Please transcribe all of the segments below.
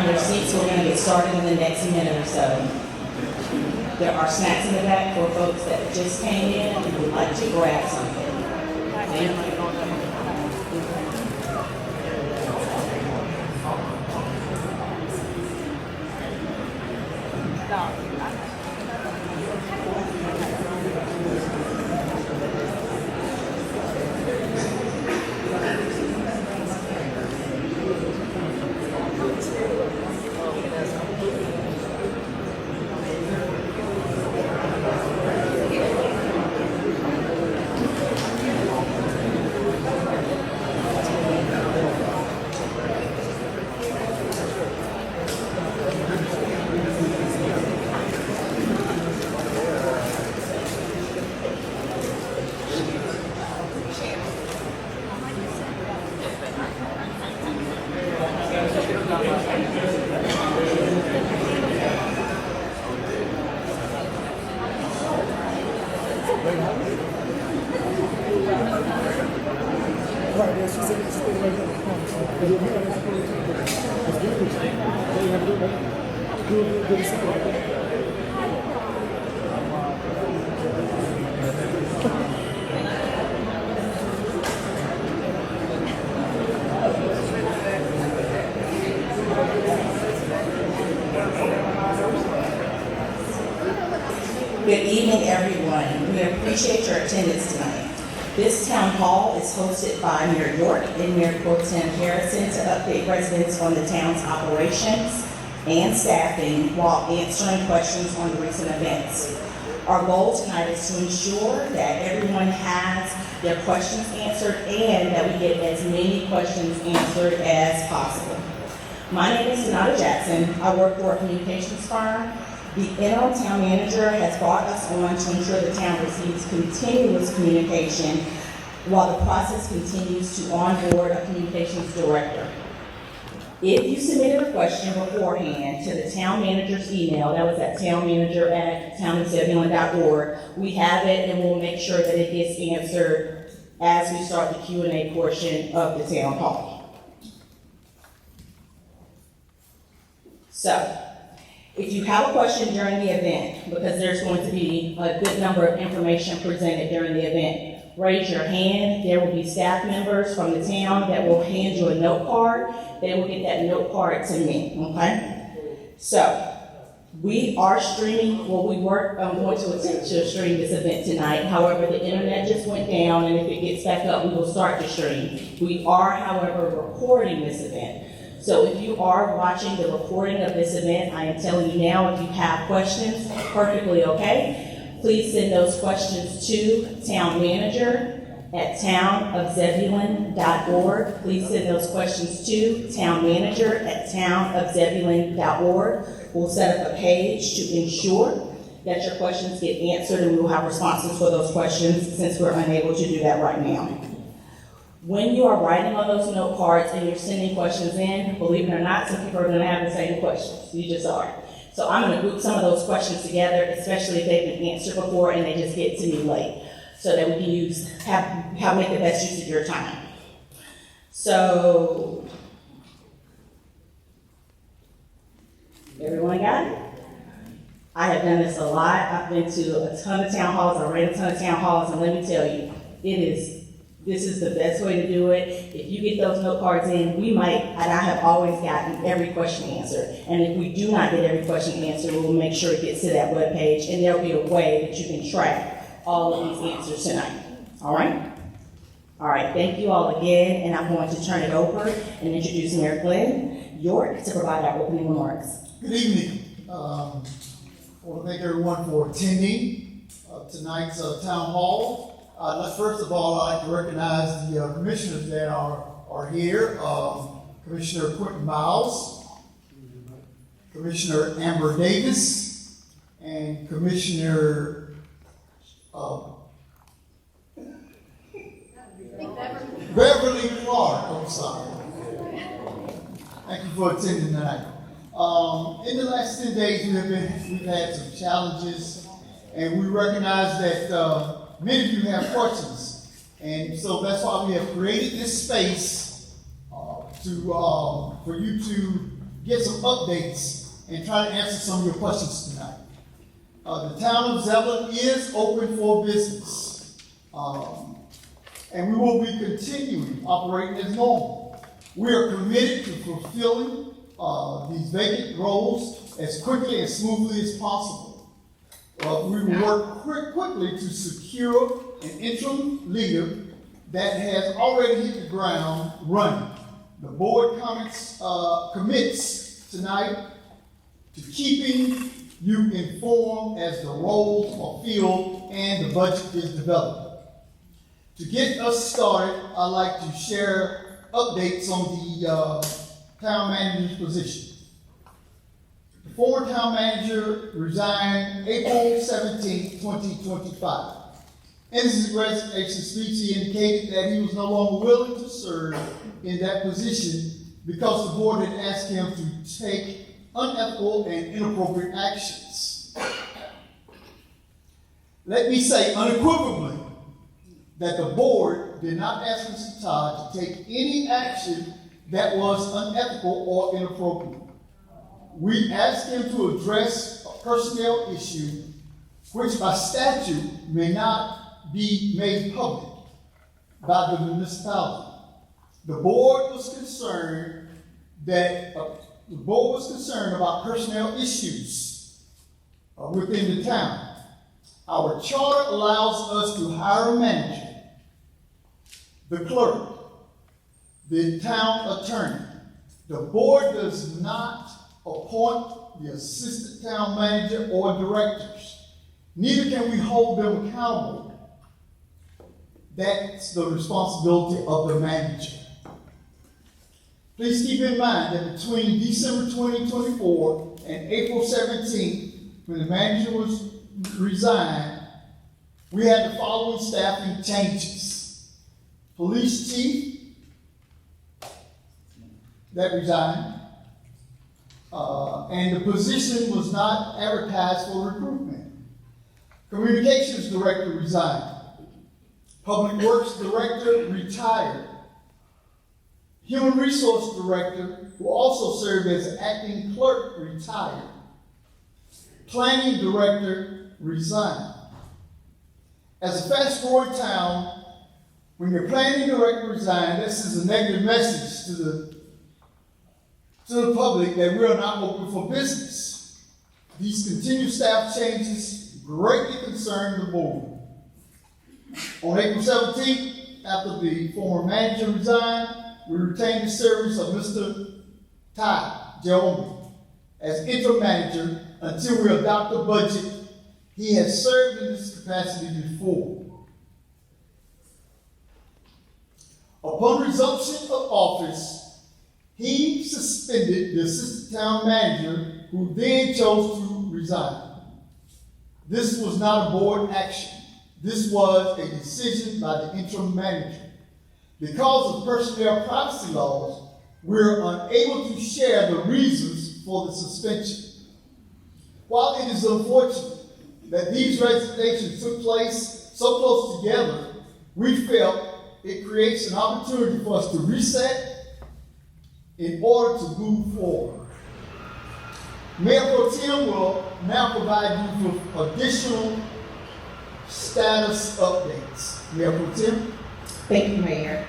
find their seats. We're going to get started in the next minute or so. There are snacks in the back for folks that just came in and would like to grab something. Thank you. Good evening, everyone. We appreciate your attendance tonight. This town hall is hosted by Mayor York and Mayor Pro Tem Harrison to update residents on the town's operations and staffing while answering questions on recent events. Our goal tonight is to ensure that everyone has their questions answered and that we get as many questions answered as possible. My name is Donata Jackson. I work for a communications firm. The interim town manager has brought us on to ensure the town receives continuous communication while the process continues to onboard a communications director. If you submitted a question beforehand to the town manager's email, that was at townmanager@townofzebulon.org, we have it and we'll make sure that it gets answered as we start the Q&A portion of the town hall. So, if you have a question during the event, because there's going to be a good number of information presented during the event, raise your hand. There will be staff members from the town that will hand you a note card. They will get that note card to me, okay? So, we are streaming, well, we were going to attempt to stream this event tonight. However, the internet just went down, and if it gets back up, we will start to stream. We are, however, recording this event. So if you are watching the recording of this event, I am telling you now, if you have questions, perfectly okay. Please send those questions to townmanager@townofzebulon.org. Please send those questions to townmanager@townofzebulon.org. We'll set up a page to ensure that your questions get answered, and we will have responses for those questions since we're unable to do that right now. When you are writing on those note cards and you're sending questions in, believe it or not, some people are going to have the same questions. You just are. So I'm going to group some of those questions together, especially if they've been answered before and they just get to me late, so that we can make the best use of your time. So, everyone got it? I have done this a lot. I've been to a ton of town halls. I ran a ton of town halls, and let me tell you, this is the best way to do it. If you get those note cards in, we might, and I have always gotten every question answered. And if we do not get every question answered, we'll make sure it gets to that webpage, and there'll be a way that you can track all of these answers tonight. All right? All right, thank you all again, and I'm going to turn it over and introduce Mayor Glenn York to provide our opening remarks. Good evening. I want to thank everyone for attending tonight's town hall. First of all, I'd like to recognize the commissioners that are here. Commissioner Quentin Miles, Commissioner Amber Davis, and Commissioner Beverly Clark. I'm sorry. Thank you for attending tonight. In the last 10 days, we've had some challenges, and we recognize that many of you have questions, and so that's why we have created this space for you to get some updates and try to answer some of your questions tonight. The town of Zebulon is open for business, and we will be continuing operating as normal. We are committed to fulfilling these vacant roles as quickly and smoothly as possible. We will work quickly to secure an interim leader that has already hit the ground running. The board commits tonight to keeping you informed as the roles are filled and the budget is developed. To get us started, I'd like to share updates on the town manager's position. The former town manager resigned April 17, 2025. In his resignation speech, he indicated that he was no longer willing to serve in that position because the board had asked him to take unethical and inappropriate actions. Let me say unequivocally that the board did not ask Mr. Todd to take any action that was unethical or inappropriate. We asked him to address a personnel issue which by statute may not be made public by the municipality. The board was concerned about personnel issues within the town. Our charter allows us to hire a manager, the clerk, the town attorney. The board does not appoint the assistant town manager or directors. Neither can we hold them accountable. That's the responsibility of the manager. Please keep in mind that between December 2024 and April 17th, when the manager was resigned, we had the following staffing changes. Police chief that resigned, and the position was not advertised for recruitment. Communications director resigned. Public Works Director retired. Human Resource Director, who also served as acting clerk, retired. Planning Director resigned. As a fast-growing town, when your planning director resigned, this is a negative message to the public that we are not open for business. These continued staff changes greatly concern the board. On April 17th, after the former manager resigned, we retained the service of Mr. Ty Jerome as interim manager until we adopt a budget. He has served in this capacity before. Upon resumption of office, he suspended the assistant town manager, who then chose to resign. This was not a board action. This was a decision by the interim manager. Because of personnel privacy laws, we're unable to share the reasons for the suspension. While it is unfortunate that these resignations took place so close together, we felt it creates an opportunity for us to reset in order to move forward. Mayor Pro Tem will now provide you with additional status updates. Mayor Pro Tem. Thank you, Mayor.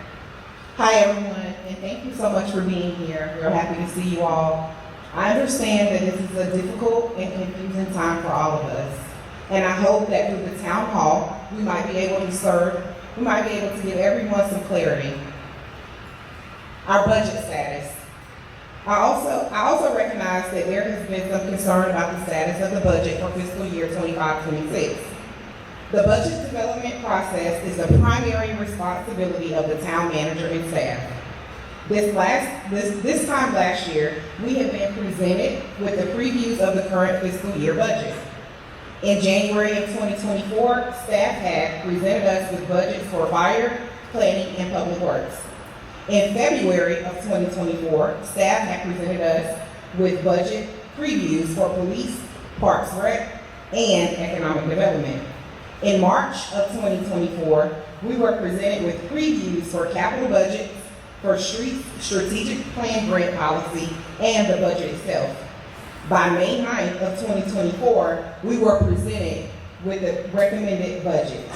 Hi, everyone, and thank you so much for being here. We're happy to see you all. I understand that this is a difficult and confusing time for all of us, and I hope that through the town hall, we might be able to give everyone some clarity. Our budget status. I also recognize that there has been some concern about the status of the budget for fiscal year 25-26. The budget development process is the primary responsibility of the town manager and staff. This time last year, we have been presented with the previews of the current fiscal year budget. In January of 2024, staff had presented us with budgets for fire, planning, and public works. In February of 2024, staff had presented us with budget previews for police, parks, rec, and economic development. In March of 2024, we were presented with previews for capital budgets, for streets, strategic plan grant policy, and the budget itself. By May 9th of 2024, we were presented with the recommended budget.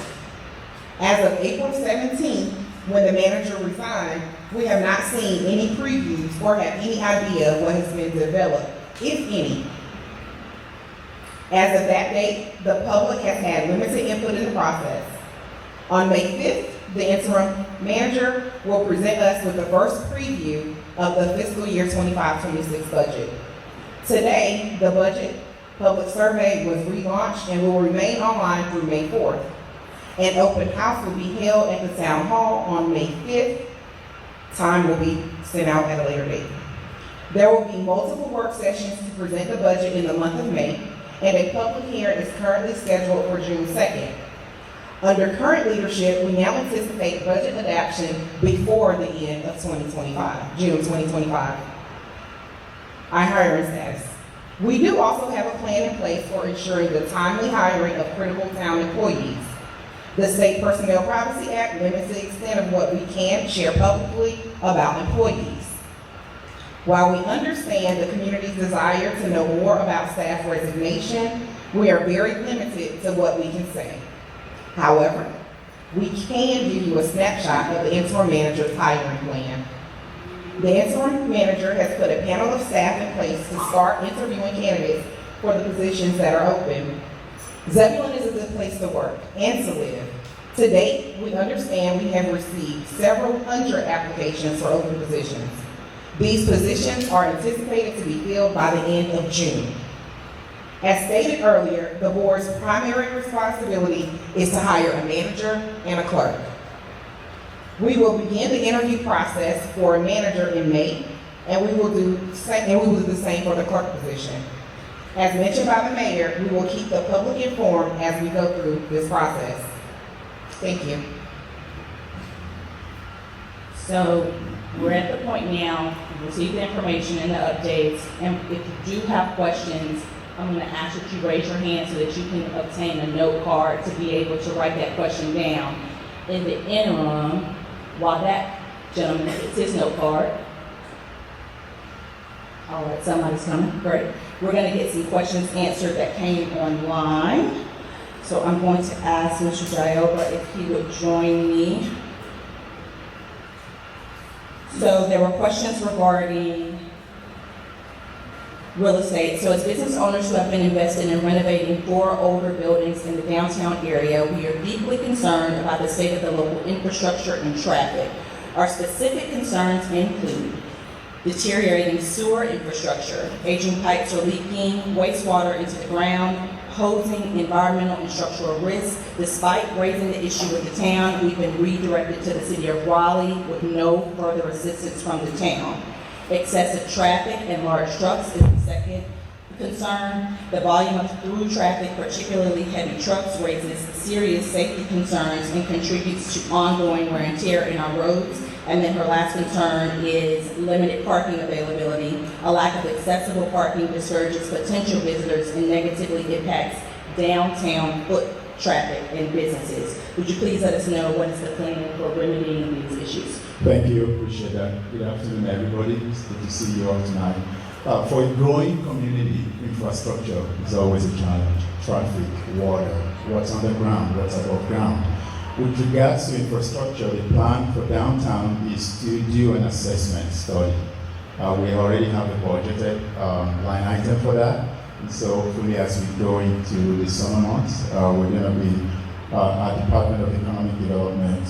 As of April 17th, when the manager resigned, we have not seen any previews or have any idea what has been developed, if any. As of that date, the public has had limited input in the process. On May 5th, the interim manager will present us with the first preview of the fiscal year 25-26 budget. Today, the budget public survey was relaunched and will remain online through May 4th. An open house will be held at the town hall on May 5th. Time will be sent out at a later date. There will be multiple work sessions to present the budget in the month of May, and a public hearing is currently scheduled for June 2nd. Under current leadership, we now anticipate budget adoption before the end of 2025, June 2025. Our hiring status. We do also have a plan in place for ensuring the timely hiring of critical town employees. The State Personnel Privacy Act limits the extent of what we can share publicly about employees. While we understand the community's desire to know more about staff resignation, we are very limited to what we can say. However, we can give you a snapshot of the interim manager's hiring plan. The interim manager has put a panel of staff in place to start interviewing candidates for the positions that are open. Zebulon is a good place to work and to live. To date, we understand we have received several hundred applications for open positions. These positions are anticipated to be filled by the end of June. As stated earlier, the board's primary responsibility is to hire a manager and a clerk. We will begin the interview process for a manager in May, and we will do the same for the clerk position. As mentioned by the mayor, we will keep the public informed as we go through this process. Thank you. So we're at the point now, we received the information and the updates, and if you do have questions, I'm going to ask that you raise your hand so that you can obtain a note card to be able to write that question down. In the interim, while that gentleman gets his note card, all right, somebody's coming, great. We're going to get some questions answered that came online. So I'm going to ask Mr. Jayoba if he would join me. So there were questions regarding real estate. So as business owners who have been invested in renovating 4 older buildings in the downtown area, we are deeply concerned about the state of the local infrastructure and traffic. Our specific concerns include deteriorating sewer infrastructure, aging pipes are leaking wastewater into the ground, posing environmental and structural risks. Despite raising the issue with the town, we've been redirected to the city of Raleigh with no further assistance from the town. Excessive traffic and large trucks is the second concern. The volume of through traffic, particularly heavy trucks, raises serious safety concerns and contributes to ongoing wear and tear in our roads. And then her last concern is limited parking availability. A lack of accessible parking discourages potential visitors and negatively impacts downtown foot traffic and businesses. Would you please let us know what is the plan for remedying these issues? Thank you, appreciate that. Good afternoon, everybody. It's good to see you all tonight. For a growing community, infrastructure is always a challenge. Traffic, water, what's underground, what's above ground. With regards to infrastructure, the plan for downtown is to do an assessment study. We already have a budgeted line item for that. And so hopefully as we go into the summer months, we're going to be, our Department of Economic Development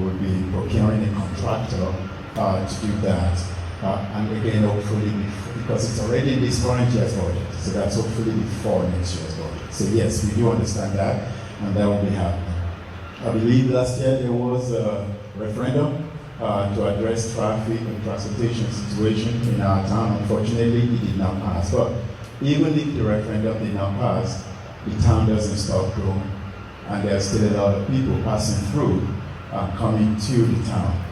will be procuring a contractor to do that. And again, hopefully, because it's already in this current year's budget, so that's hopefully before next year's budget. So yes, we do understand that, and that will be happening. I believe last year there was a referendum to address traffic and transportation situation in our town. Unfortunately, it did not pass. But even if the referendum did not pass, the town doesn't stop growing. And there are still a lot of people passing through, coming to the town.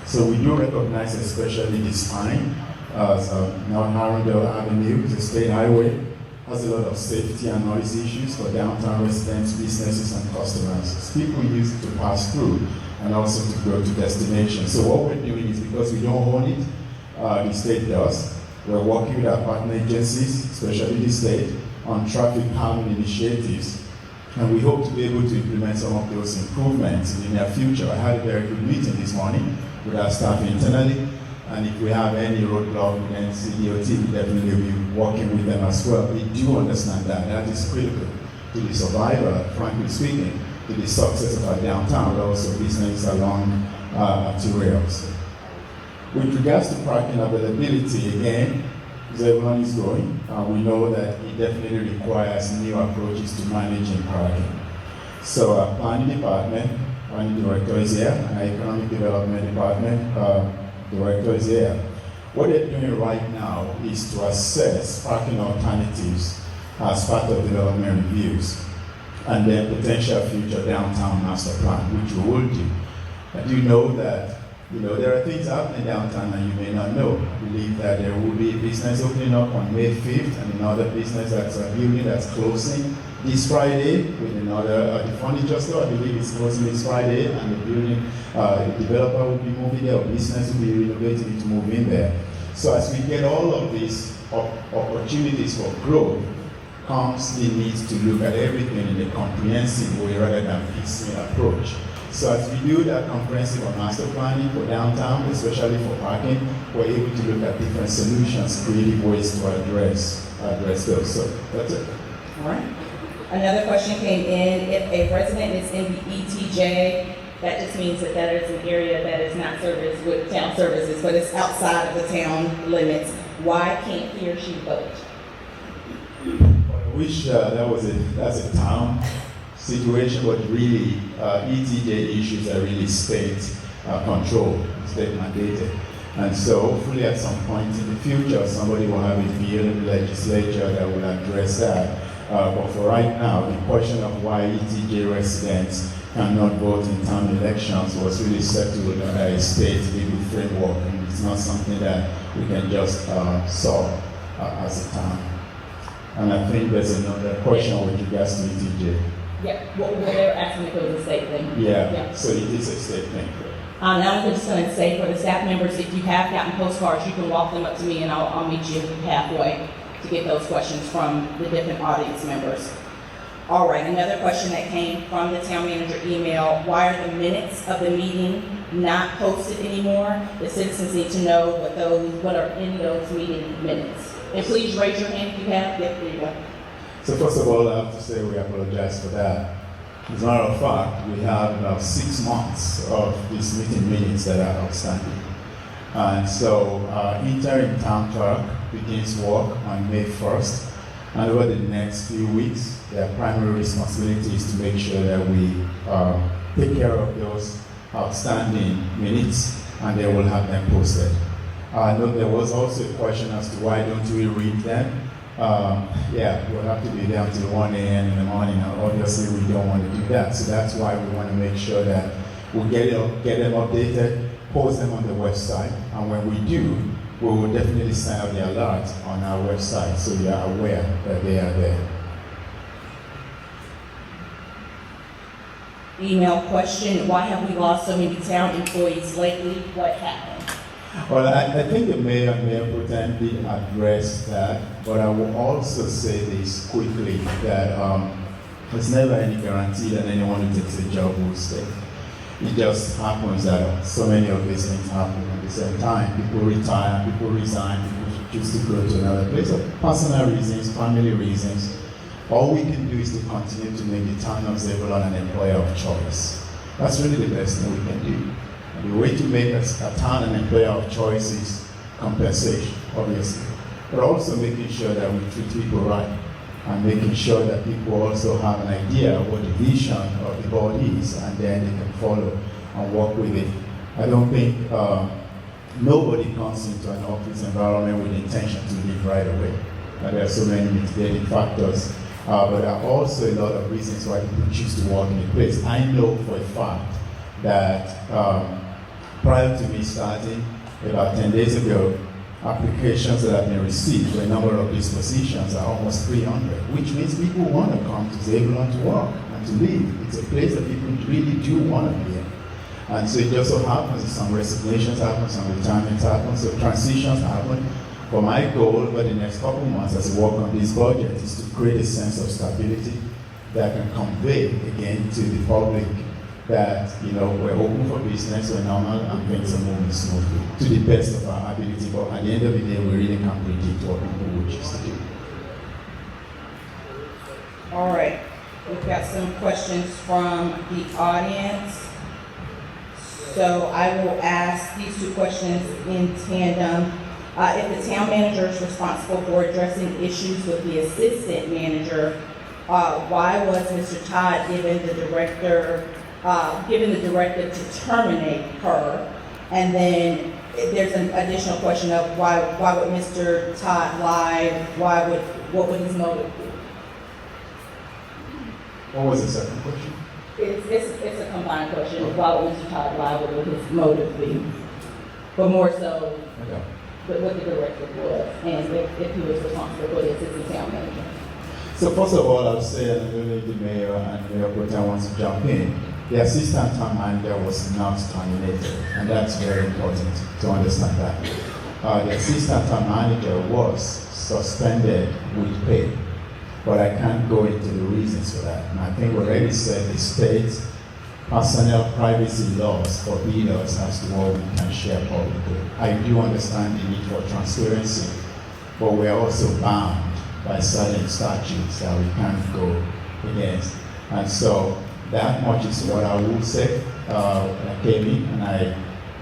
So we do recognize, especially this line, as now Harrendale Avenue is a state highway, has a lot of safety and noise issues for downtown residents, businesses, and customers. People use it to pass through and also to go to destinations. So what we're doing is, because we don't own it, the state does, we're working with our partner agencies, especially the state, on traffic calming initiatives. And we hope to be able to implement some of those improvements in the near future. I had a very good meeting this morning with our staff internally, and if we have any roadblock against CDOT, we definitely will be working with them as well. We do understand that that is critical to the survival, frankly speaking, to the success of our downtown, but also business along arterials. With regards to parking availability, again, Zebulon is growing. We know that it definitely requires new approaches to managing parking. So our planning department, planning director is here, and our economic development department director is here. What they're doing right now is to assess parking alternatives as part of development reviews, and then potential future downtown master plan, which we will do. I do know that there are things happening downtown that you may not know. I believe that there will be a business opening up on May 5th, and another business that's a building that's closing this Friday with another, the furniture store, I believe is closing this Friday, and the building, the developer will be moving there, or business will be renovating it to move in there. So as we get all of these opportunities for growth, comes the need to look at everything in a comprehensive way rather than piecemeal approach. So as we do that comprehensive master planning for downtown, especially for parking, we're able to look at different solutions, creative ways to address those. So that's it. All right. Another question came in. If a resident is in the ETJ, that just means that that is an area that is not serviced with town services, but it's outside of the town limits. Why can't he or she vote? I wish that's a town situation, but really ETJ issues are really state controlled, state mandated. And so hopefully at some point in the future, somebody will have a bill in the legislature that will address that. But for right now, the question of why ETJ residents cannot vote in town elections was really settled under a state legal framework, and it's not something that we can just solve as a town. And I think there's another question with regards to ETJ. Yeah, well, they're asking if it was a state thing. Yeah, so it is a state thing. Now I'm just going to say for the staff members, if you have gotten postcards, you can walk them up to me and I'll meet you halfway to get those questions from the different audience members. All right, another question that came from the town manager email: why are the minutes of the meeting not posted anymore? The citizens need to know what are in those meeting minutes. And please raise your hand if you have. Yep, there you go. So first of all, I have to say we apologize for that. As a matter of fact, we have about 6 months of these meeting minutes that are outstanding. And so interim town clerk begins work on May 1st. And over the next few weeks, their primary responsibility is to make sure that we take care of those outstanding minutes, and they will have them posted. I know there was also a question as to why don't we read them. We'll have to be there until 1 a.m. in the morning, and obviously we don't want to do that. So that's why we want to make sure that we get them updated, post them on the website, and when we do, we will definitely send out the alert on our website so you are aware that they are there. Email question: why have we lost so many town employees lately? What happened? Well, I think the mayor and Mayor Pro Tem did address that, but I will also say this quickly, that there's never any guarantee that anyone who takes a job will stay. It just happens that so many of these things happen at the same time. People retire, people resign, people choose to go to another place for personal reasons, family reasons. All we can do is to continue to make the town of Zebulon an employer of choice. That's really the best thing we can do. The way to make a town an employer of choice is compensation, obviously, but also making sure that we treat people right, and making sure that people also have an idea of what the vision of the board is, and then they can follow and work with it. I don't think nobody comes into an office environment with the intention to leave right away. There are so many mitigating factors, but there are also a lot of reasons why people choose to work in a place. I know for a fact that prior to me starting, about 10 days ago, applications that have been received for a number of these positions are almost 300, which means people want to come to Zebulon to work and to live. It's a place that people really do want to be in. And so it just so happens that some resignations happen, some retirements happen, so transitions happen. But my goal over the next couple of months as I work on this budget is to create a sense of stability that can convey again to the public that, we're open for business, we're normal, and things are moving smoothly to the best of our ability. But at the end of the day, we really can't predict what people will choose to do. All right, we've got some questions from the audience. So I will ask these two questions in tandem. If the town manager is responsible for addressing issues with the assistant manager, why was Mr. Todd given the directive to terminate her? And then there's an additional question of why would Mr. Todd lie? What would his motive be? What was the second question? It's a combined question. Why would Mr. Todd lie? What would his motive be? But more so, Okay. what the directive was, and if he was responsible for the assistant town manager. So first of all, I'll say, and I don't know if the mayor and Mayor Pro Tem wants to jump in, the assistant town manager was not terminated, and that's very important to understand that. The assistant town manager was suspended with pay, but I can't go into the reasons for that. And I think we already said the state personnel privacy laws forbid us as to what we can share publicly. I do understand the need for transparency, but we are also bound by certain statutes that we can't go against. And so that much is what I would say. When I came in and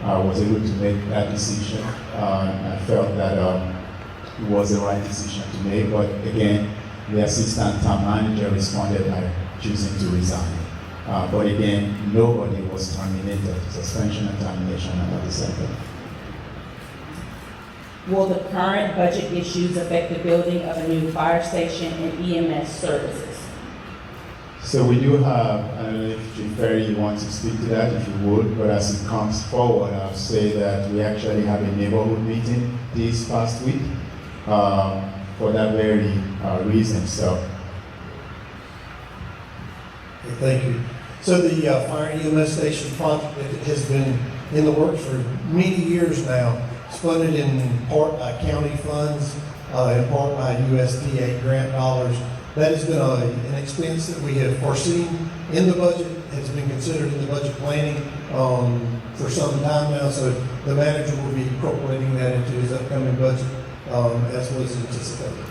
I was able to make that decision. I felt that it was the right decision to make, but again, the assistant town manager responded by choosing to resign. But again, nobody was terminated. Suspension and termination are not the same thing. Will the current budget issues affect the building of a new fire station and EMS services? So we do have, I don't know if Chief Ferry, you want to speak to that, if you would, but as it comes forward, I'll say that we actually have a neighborhood meeting this past week for that very reason. So. Okay, thank you. So the fire EMS station project has been in the works for many years now. It's funded in part by county funds, in part by USDA grant dollars. That has been an expense that we have foreseen in the budget, has been considered in the budget planning for some time now. So the manager will be incorporating that into his upcoming budget as was anticipated.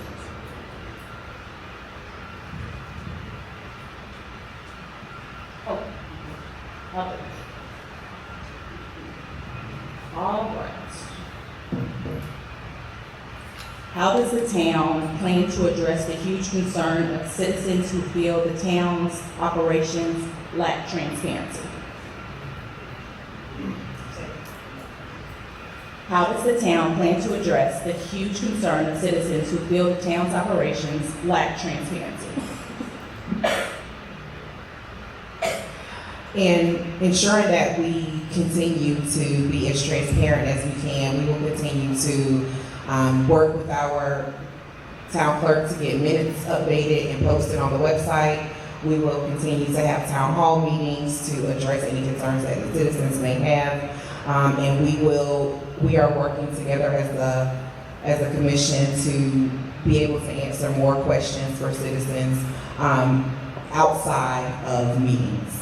Okay. All right. How does the town plan to address the huge concern of citizens who feel the town's operations lack transparency? How does the town plan to address the huge concern of citizens who feel the town's operations lack transparency? In ensuring that we continue to be as transparent as we can, we will continue to work with our town clerk to get minutes updated and posted on the website. We will continue to have town hall meetings to address any concerns that the citizens may have. And we are working together as a commission to be able to answer more questions for citizens outside of meetings.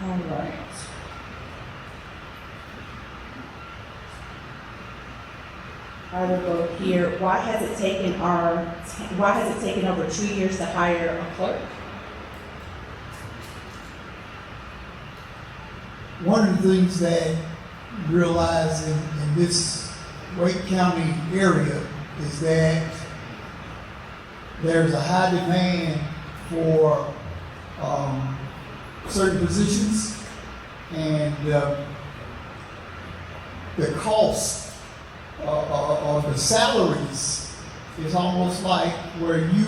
All right. I will go here. Why has it taken over 2 years to hire a clerk? One of the things that you realize in this Wake County area is that there's a high demand for certain positions, and the cost or the salaries is almost like where you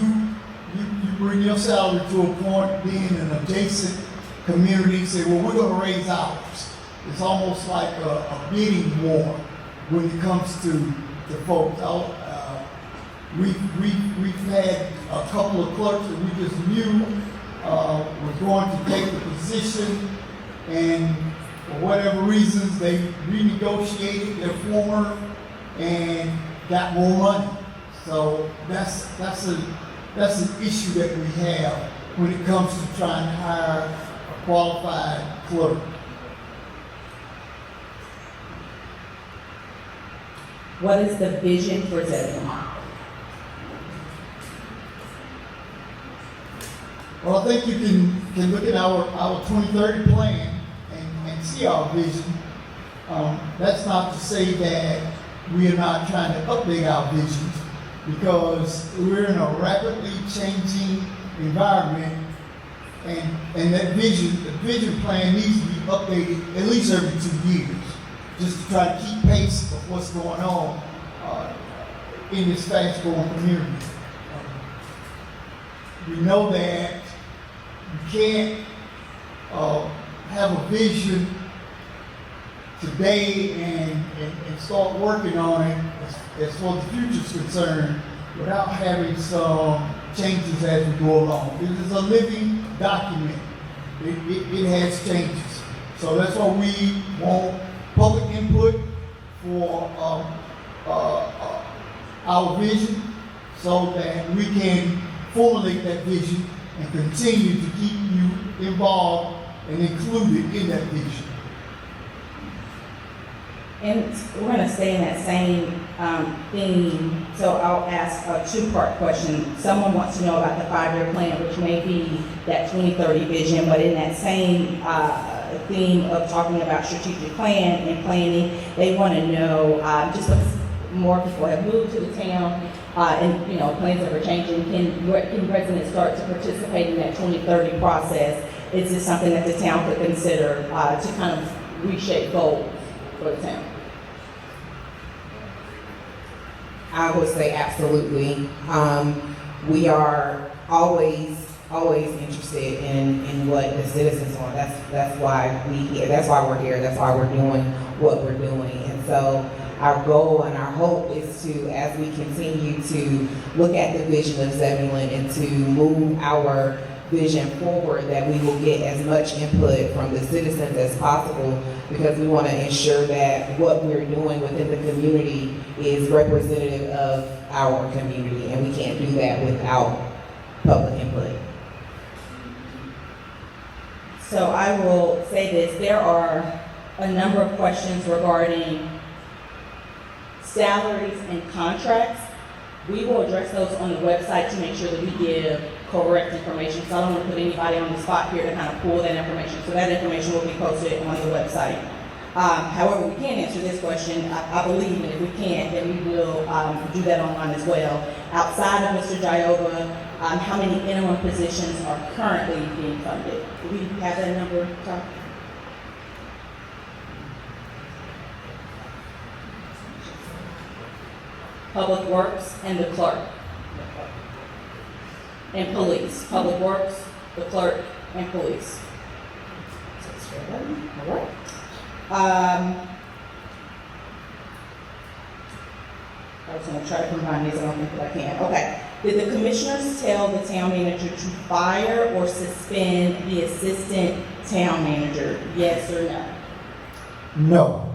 bring your salary to a point, being in an adjacent community, say, well, we're going to raise ours. it's almost like a bidding war when it comes to folks. We've had a couple of clerks that we just knew were going to take the position, and for whatever reasons, they renegotiated their former and got more money. So that's an issue that we have when it comes to trying to hire a qualified clerk. What is the vision for Zebulon? Well, I think you can look at our 2030 plan and see our vision. That's not to say that we are not trying to update our visions, because we're in a rapidly changing environment, and that the vision plan needs to be updated at least every 2 years, just to try to keep pace of what's going on in this fast-growing community. We know that you can't have a vision today and start working on it as far as the future is concerned without having some changes as we go along. It is a living document. It has changes. So that's why we want public input for our vision, so that we can formulate that vision and continue to keep you involved and included in that vision. And we're going to stay in that same theme, so I'll ask a two-part question. Someone wants to know about the 5-year plan, which may be that 2030 vision, but in that same theme of talking about strategic plan and planning, they want to know, just because more people have moved to the town, and plans that are changing, can residents start to participate in that 2030 process? Is this something that the town could consider to kind of reshape goals for the town? I would say absolutely. We are always interested in what the citizens want. That's why we're here. That's why we're doing what we're doing. And so our goal and our hope is to, as we continue to look at the vision of Zebulon and to move our vision forward, that we will get as much input from the citizens as possible, because we want to ensure that what we're doing within the community is representative of our community, and we can't do that without public input. So I will say this, there are a number of questions regarding salaries and contracts. We will address those on the website to make sure that we give correct information, so I don't want to put anybody on the spot here to kind of pull that information. So that information will be posted on the website. However, we can answer this question, I believe, and if we can't, then we will do that online as well. Outside of Mr. Jaiova, how many interim positions are currently being funded? Do we have that number, Tom? Public Works and the clerk. And police. Public Works, the clerk, and police. All right. I was going to try to combine these, I don't think that I can. Okay. Did the commissioners tell the town manager to fire or suspend the assistant town manager? Yes or no? No.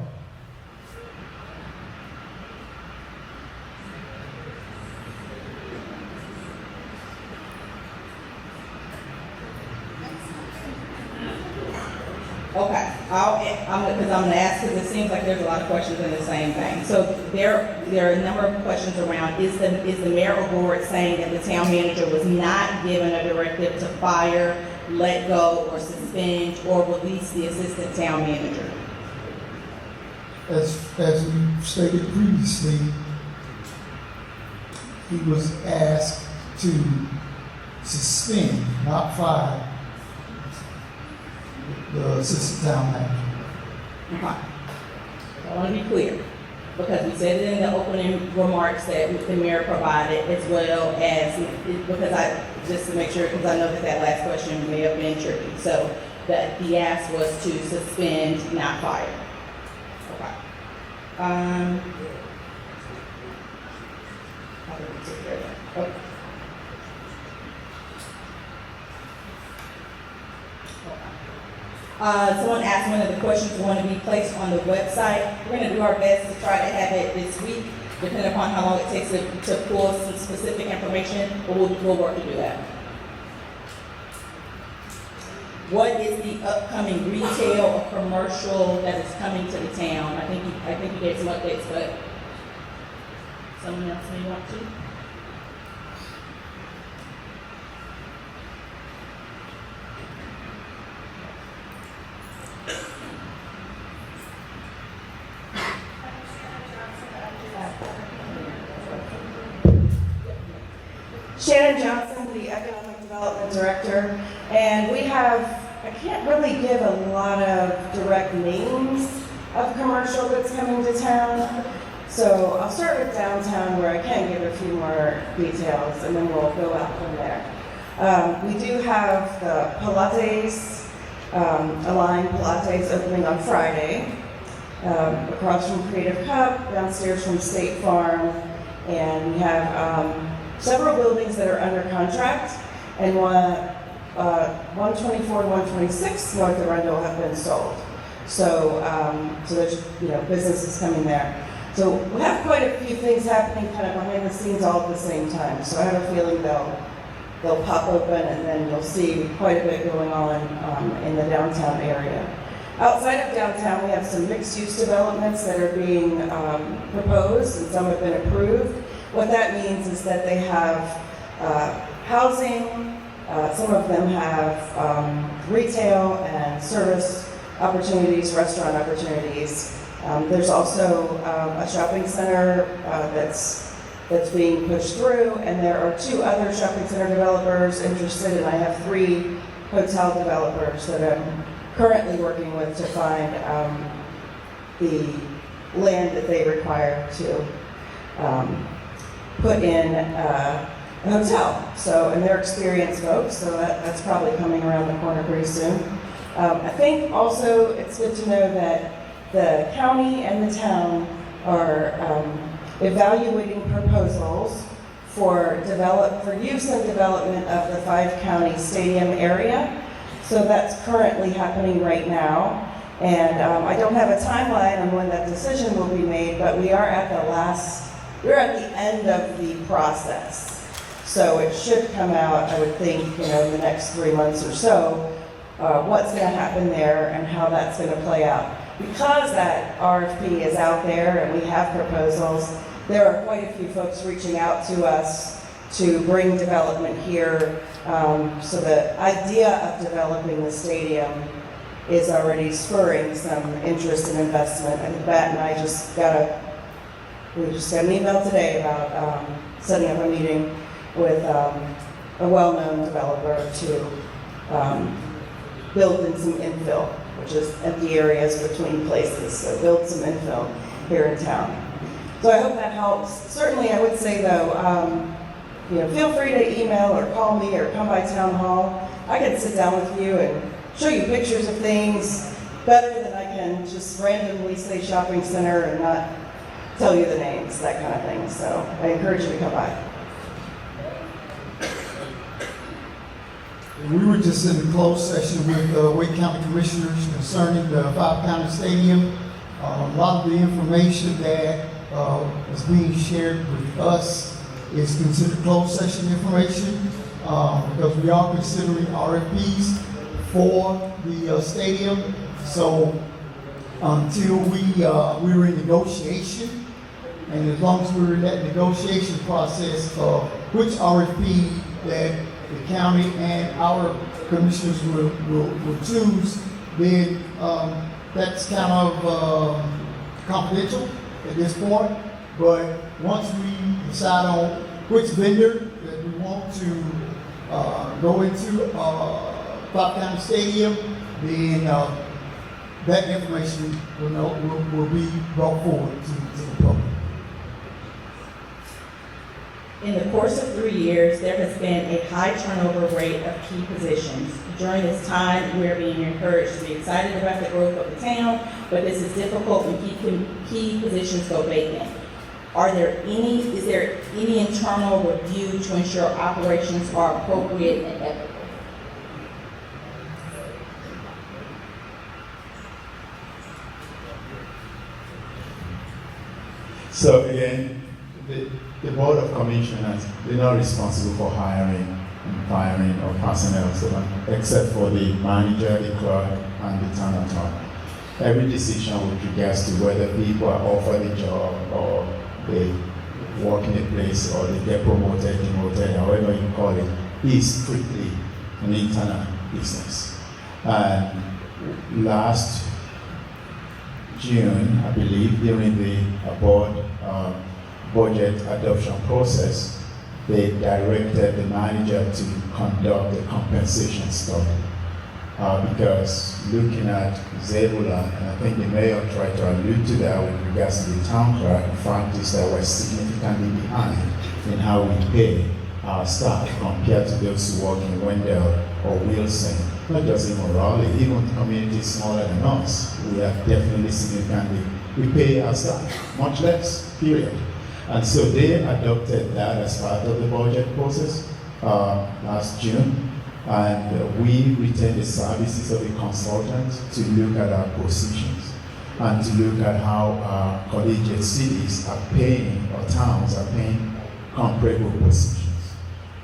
Okay, I'm going to ask, because it seems like there's a lot of questions in the same thing. So there are a number of questions around, is the mayor or board saying that the town manager was not given a directive to fire, let go, or suspend, or release the assistant town manager? As we stated previously, he was asked to suspend, not fire, the assistant town manager. Okay. I want to be clear, because we said it in the opening remarks that the mayor provided, as well as, because just to make sure, because I know that last question may have been tricky. So the ask was to suspend, not fire. Okay. I think we took care of that. Okay. Someone asked one of the questions want to be placed on the website. We're going to do our best to try to have it this week, depending upon how long it takes to pull some specific information, but we'll work to do that. What is the upcoming retail or commercial that is coming to the town? I think you gave some updates, but someone else may want to. Shannon Johnson, the Economic Development Director, and we have, I can't really give a lot of direct names of commercial that's coming to town. So I'll start with downtown where I can give a few more details and then we'll go out from there. We do have the Pilates, Align Pilates opening on Friday, across from Creative Cup, downstairs from State Farm, and we have several buildings that are under contract, and 124 and 126 North Arundel have been sold. So, so there's businesses coming there. So we have quite a few things happening kind of behind the scenes all at the same time. So I have a feeling they'll pop open, and then you'll see quite a bit going on in the downtown area. Outside of downtown, we have some mixed-use developments that are being proposed, and some have been approved. What that means is that they have housing, some of them have retail and service opportunities, restaurant opportunities. There's also a shopping center that's being pushed through, and there are 2 other shopping center developers interested, and I have 3 hotel developers that I'm currently working with to find the land that they require to put in a hotel. So, and they're experienced folks, so that's probably coming around the corner pretty soon. I think also it's good to know that the county and the town are evaluating proposals for use and development of the 5-county stadium area. So that's currently happening right now. And I don't have a timeline on when that decision will be made, but we are at the end of the process. So it should come out, I would think, in the next 3 months or so, what's going to happen there and how that's going to play out. Because that RFP is out there and we have proposals, there are quite a few folks reaching out to us to bring development here. So the idea of developing the stadium is already spurring some interest and investment. And Bat and I we just got an email today about setting up a meeting with a well-known developer to build in some infill, which is empty areas between places. So build some infill here in town. So I hope that helps. Certainly I would say though, feel free to email or call me or come by town hall. I can sit down with you and show you pictures of things better than I can just randomly say shopping center and not tell you the names, that kind of thing. So I encourage you to come by. We were just in a closed session with Wake County Commissioners concerning the 5-county stadium. A lot of the information that is being shared with us is considered closed session information because we are considering RFPs for the stadium. So until we were in negotiation, and as long as we were in that negotiation process of which RFP that the county and our commissioners will choose, then that's kind of confidential at this point. But once we decide on which vendor that we want to go into 5-county stadium, then that information will be brought forward to the public. In the course of 3 years, there has been a high turnover rate of key positions. During this time, we are being encouraged to be excited about the growth of the town, but this is difficult when key positions go vacant. Is there any internal review to ensure operations are appropriate and ethical? So again, the Board of Commissioners, they're not responsible for hiring and firing of personnel, except for the manager, the clerk, and the town attorney. Every decision with regards to whether people are offered a job or they work in a place or they get promoted, demoted, however you call it, is strictly an internal business. And last June, I believe, during the board budget adoption process, they directed the manager to conduct a compensation study. Because looking at Zebulon, and I think the mayor tried to allude to that with regards to the town clerk, the fact is that we're significantly behind in how we pay our staff compared to those who work in Wendell or Wilson, not just in Raleigh, even communities smaller than us. We are definitely significantly, we pay our staff much less, period. And so they adopted that as part of the budget process last June. And we retained the services of a consultant to look at our positions and to look at how our collegiate cities are paying, or towns are paying comparable positions.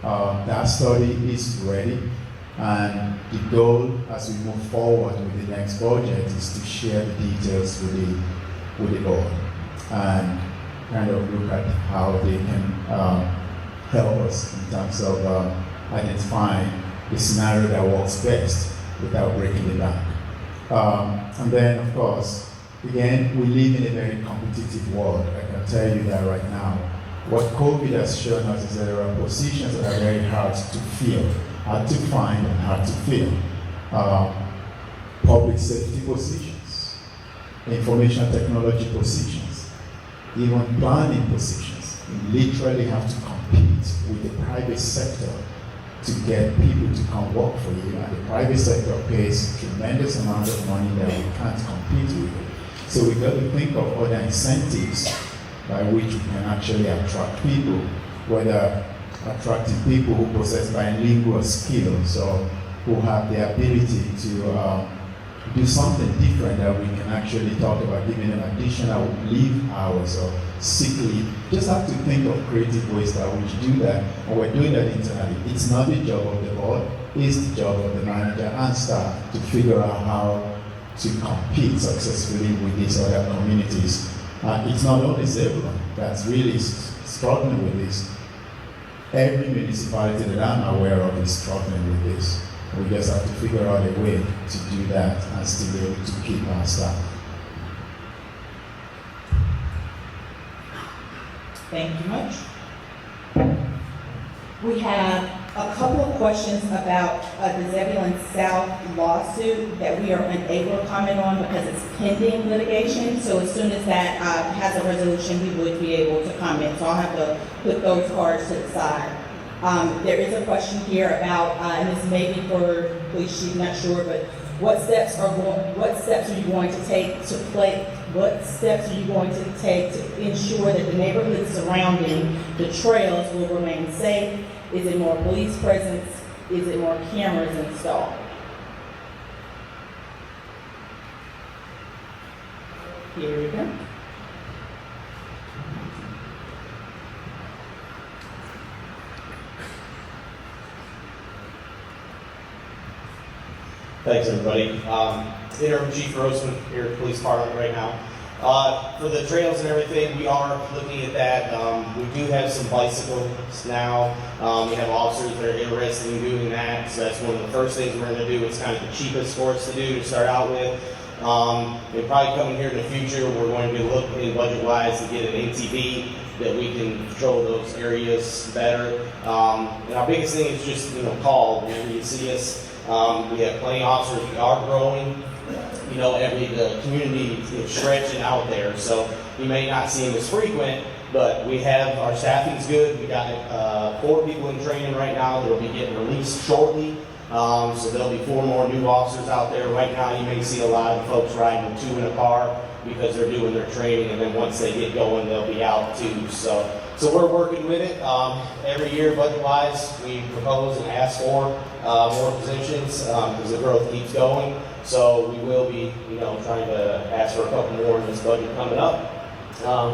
That study is ready, and the goal as we move forward with the next budget is to share the details with the board and kind of look at how they can help us in terms of identifying the scenario that works best without breaking the bank. And then, of course, again, we live in a very competitive world. I can tell you that right now. What COVID has shown us is that there are positions that are very hard to fill, hard to find and hard to fill. Public safety positions, information technology positions, even planning positions. You literally have to compete with the private sector to get people to come work for you, and the private sector pays tremendous amount of money that we can't compete with. So we got to think of other incentives by which we can actually attract people, whether attracting people who possess bilingual skills or who have the ability to do something different that we can actually talk about giving them additional leave hours or sick leave. Just have to think of creative ways that we should do that, and we're doing that internally. It's not the job of the board, it's the job of the manager and staff to figure out how to compete successfully with these other communities. It's not only Zebulon that's really struggling with this. Every municipality that I'm aware of is struggling with this. We just have to figure out a way to do that and still be able to keep our staff. Thank you much. We have a couple of questions about the Zebulon South lawsuit that we are unable to comment on because it's pending litigation. So as soon as that has a resolution, we would be able to comment. So I'll have to put those cards to the side. There is a question here about, and this may be for police chief, not sure, but what steps are you going to take to ensure that the neighborhoods surrounding the trails will remain safe? Is it more police presence? Is it more cameras installed? Here we go. Thanks, everybody. Interim Chief Roseman here at the Police Department right now. For the trails and everything, we are looking at that. We do have some bicycles now. We have officers that are interested in doing that, so that's one of the first things we're going to do. It's kind of the cheapest sports to do to start out with. And probably coming here in the future, we're going to be looking budget-wise to get an ATV that we can control those areas better. And our biggest thing is just, call whenever you see us. We have plenty of officers. We are growing. The community is stretching out there, so you may not see them as frequent, But we have, our staffing's good. We got 4 people in training right now that will be getting released shortly. So there'll be 4 more new officers out there. Right now, you may see a lot of folks riding with 2 in a car because they're doing their training, and then once they get going, they'll be out too. So we're working with it. Every year, budget-wise, we propose and ask for more positions because the growth keeps going. So we will be, trying to ask for a couple more in this budget coming up.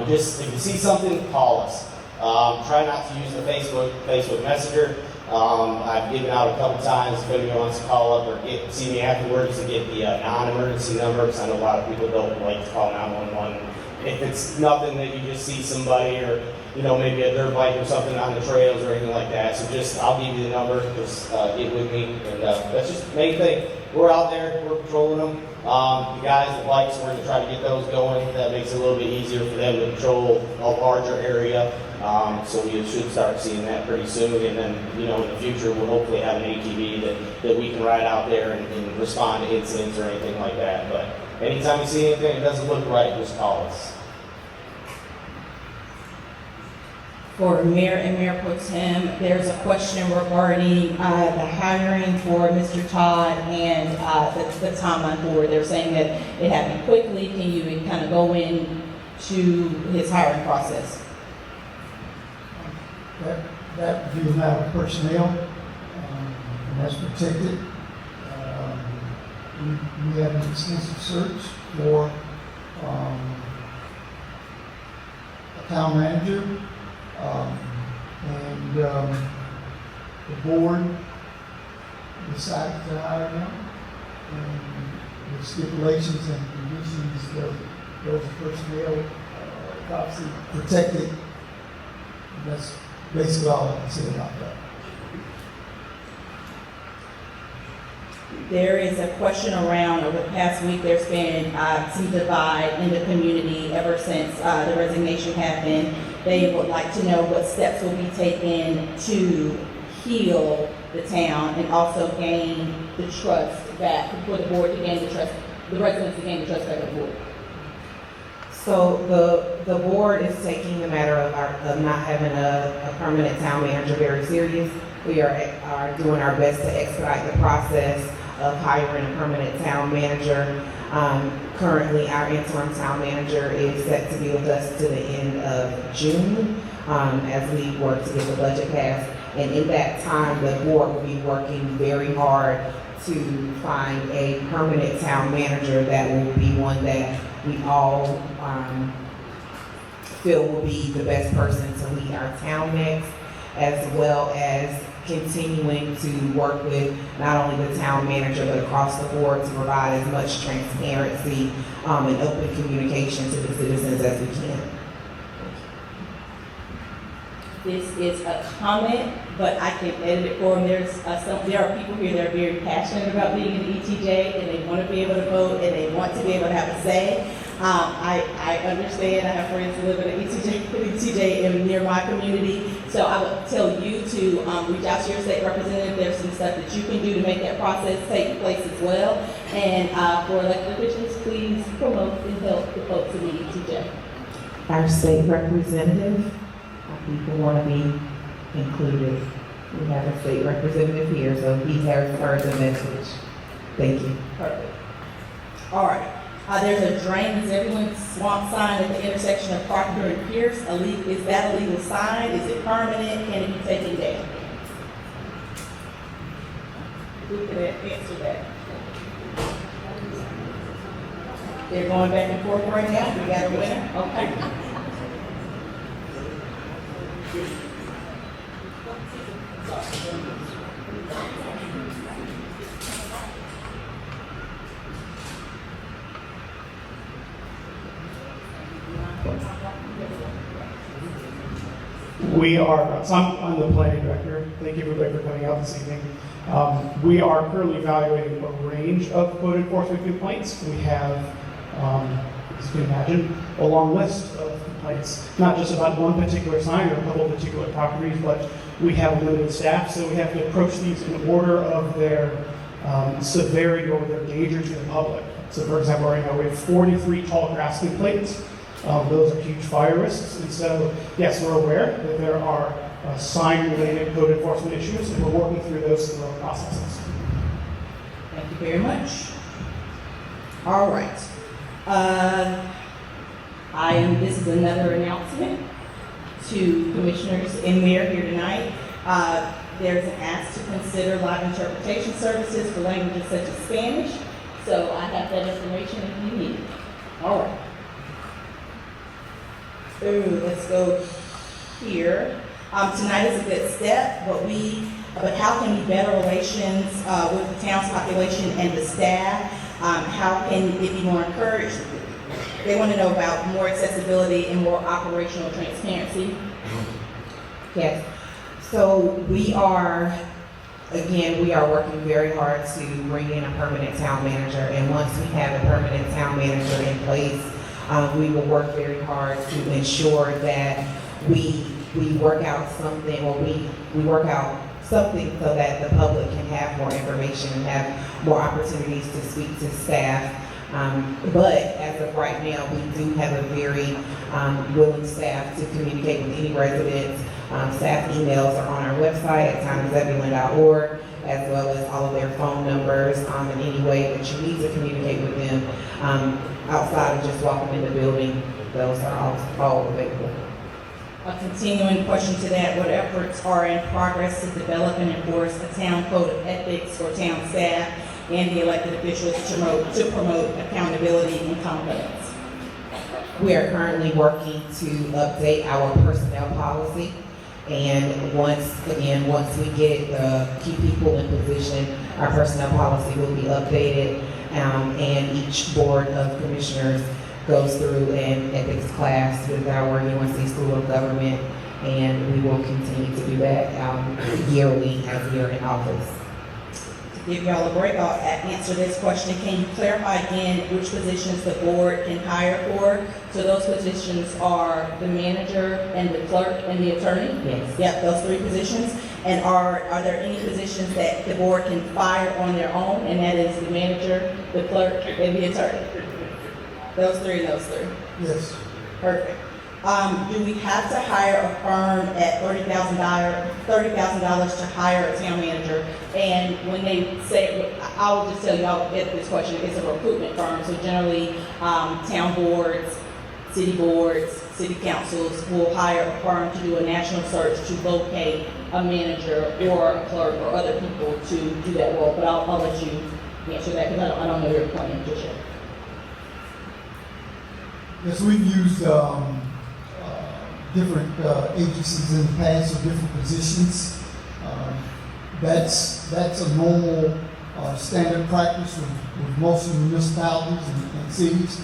Just if you see something, call us. Try not to use the Facebook Messenger. I've given out a couple times if anybody wants to call up or see me afterwards to get the non-emergency number, because I know a lot of people don't like to call 911. If it's nothing that you just see somebody or maybe a dirt bike or something on the trails or anything like that, so I'll give you the number, just get with me, and that's just the main thing. We're out there, we're patrolling them. The guys, the bikes, we're going to try to get those going. That makes it a little bit easier for them to patrol a larger area. So we should start seeing that pretty soon. And then, in the future, we'll hopefully have an ATV that we can ride out there and respond to incidents or anything like that. But anytime you see anything that doesn't look right, just call us. For Mayor and Mayor Pro Tem, there's a question regarding the hiring for Mr. Todd and the timeline for it. They're saying that it happened quickly. Can you kind of go into his hiring process? That would be a matter of personnel, and that's protected. We have an extensive search for a town manager. And the board decided to hire him, and the stipulations and conditions, those personnel obviously protected. And that's basically all I can say about that. There is a question around, over the past week, there's been some divide in the community ever since the resignation happened. They would like to know what steps will be taken to heal the town and also gain the trust back, for the board to gain the trust, the residents to gain the trust back of the board. So the board is taking the matter of not having a permanent town manager very serious. We are doing our best to expedite the process of hiring a permanent town manager. Currently, our interim town manager is set to be with us to the end of June as we work to get the budget passed. And in that time, the board will be working very hard to find a permanent town manager that will be one that we all feel will be the best person to lead our town next, as well as continuing to work with not only the town manager but across the board to provide as much transparency and open communication to the citizens as we can. This is a comment, but I can edit it for them. There are people here that are very passionate about being in the ETJ, and they want to be able to vote, and they want to be able to have a say. I understand. I have friends who live in the ETJ and near my community. So I would tell you to reach out to your state representative. There's some stuff that you can do to make that process take place as well. And for elected officials, please promote and help the folks in the ETJ. Our state representative, people want to be included. We have a state representative here, so he has heard the message. Thank you. Perfect. All right. There's a drain. Does everyone swamp sign at the intersection of Carpenter and Pierce? Is that a legal sign? Is it permanent? Can it be taken down? Who can answer that? They're going back and forth right now. We got a winner. Okay. I'm the planning director. Thank you everybody for coming out this evening. We are currently evaluating a range of code enforcement complaints. We have, as you can imagine, a long list of complaints, not just about one particular sign or a couple of particular properties, but we have limited staff, so we have to approach these in order of their severity or their danger to the public. So for example, right now we have 43 tall grass complaints. Those are huge fire risks. And so, yes, we're aware that there are sign-related code enforcement issues, and we're working through those through our processes. Thank you very much. All right. This is another announcement to commissioners and mayor here tonight. There's an ask to consider live interpretation services for languages such as Spanish. So I have that information if you need it. All right. Let's go here. Tonight is a good step, but how can we better relations with the town's population and the staff? How can it be more encouraged? They want to know about more accessibility and more operational transparency. Yes. So we are working very hard to bring in a permanent town manager. And once we have a permanent town manager in place, we will work very hard to ensure that we work out something, or we work out something so that the public can have more information and have more opportunities to speak to staff. But as of right now, we do have a very willing staff to communicate with any residents. Staff emails are on our website at townofzebulon.org, as well as all of their phone numbers, in any way that you need to communicate with them. Outside of just walking in the building, those are all available. A continuing question to that, what efforts are in progress to develop and enforce a town code of ethics for town staff and the elected officials to promote accountability and competence? We are currently working to update our personnel policy. And once we get the key people in position, our personnel policy will be updated, and each board of commissioners goes through an ethics class with our UNC School of Government, and we will continue to do that yearly as we are in office. To give y'all a break, I'll answer this question. Can you clarify again which positions the board can hire for? So those positions are the manager and the clerk and the attorney? Yes. Yep, those three positions. And are there any positions that the board can fire on their own? And that is the manager, the clerk, and the attorney? Those three. Yes. Perfect. Do we have to hire a firm at $30,000 to hire a town manager? And when they say, I will just tell y'all this question, it's a recruitment firm. So generally, town boards, city councils will hire a firm to do a national search to locate a manager or a clerk or other people to do that role. But I'll let you answer that because I don't know your plan just yet. Yes, we've used different agencies in the past for different positions. That's a normal standard practice with most of the municipalities and cities.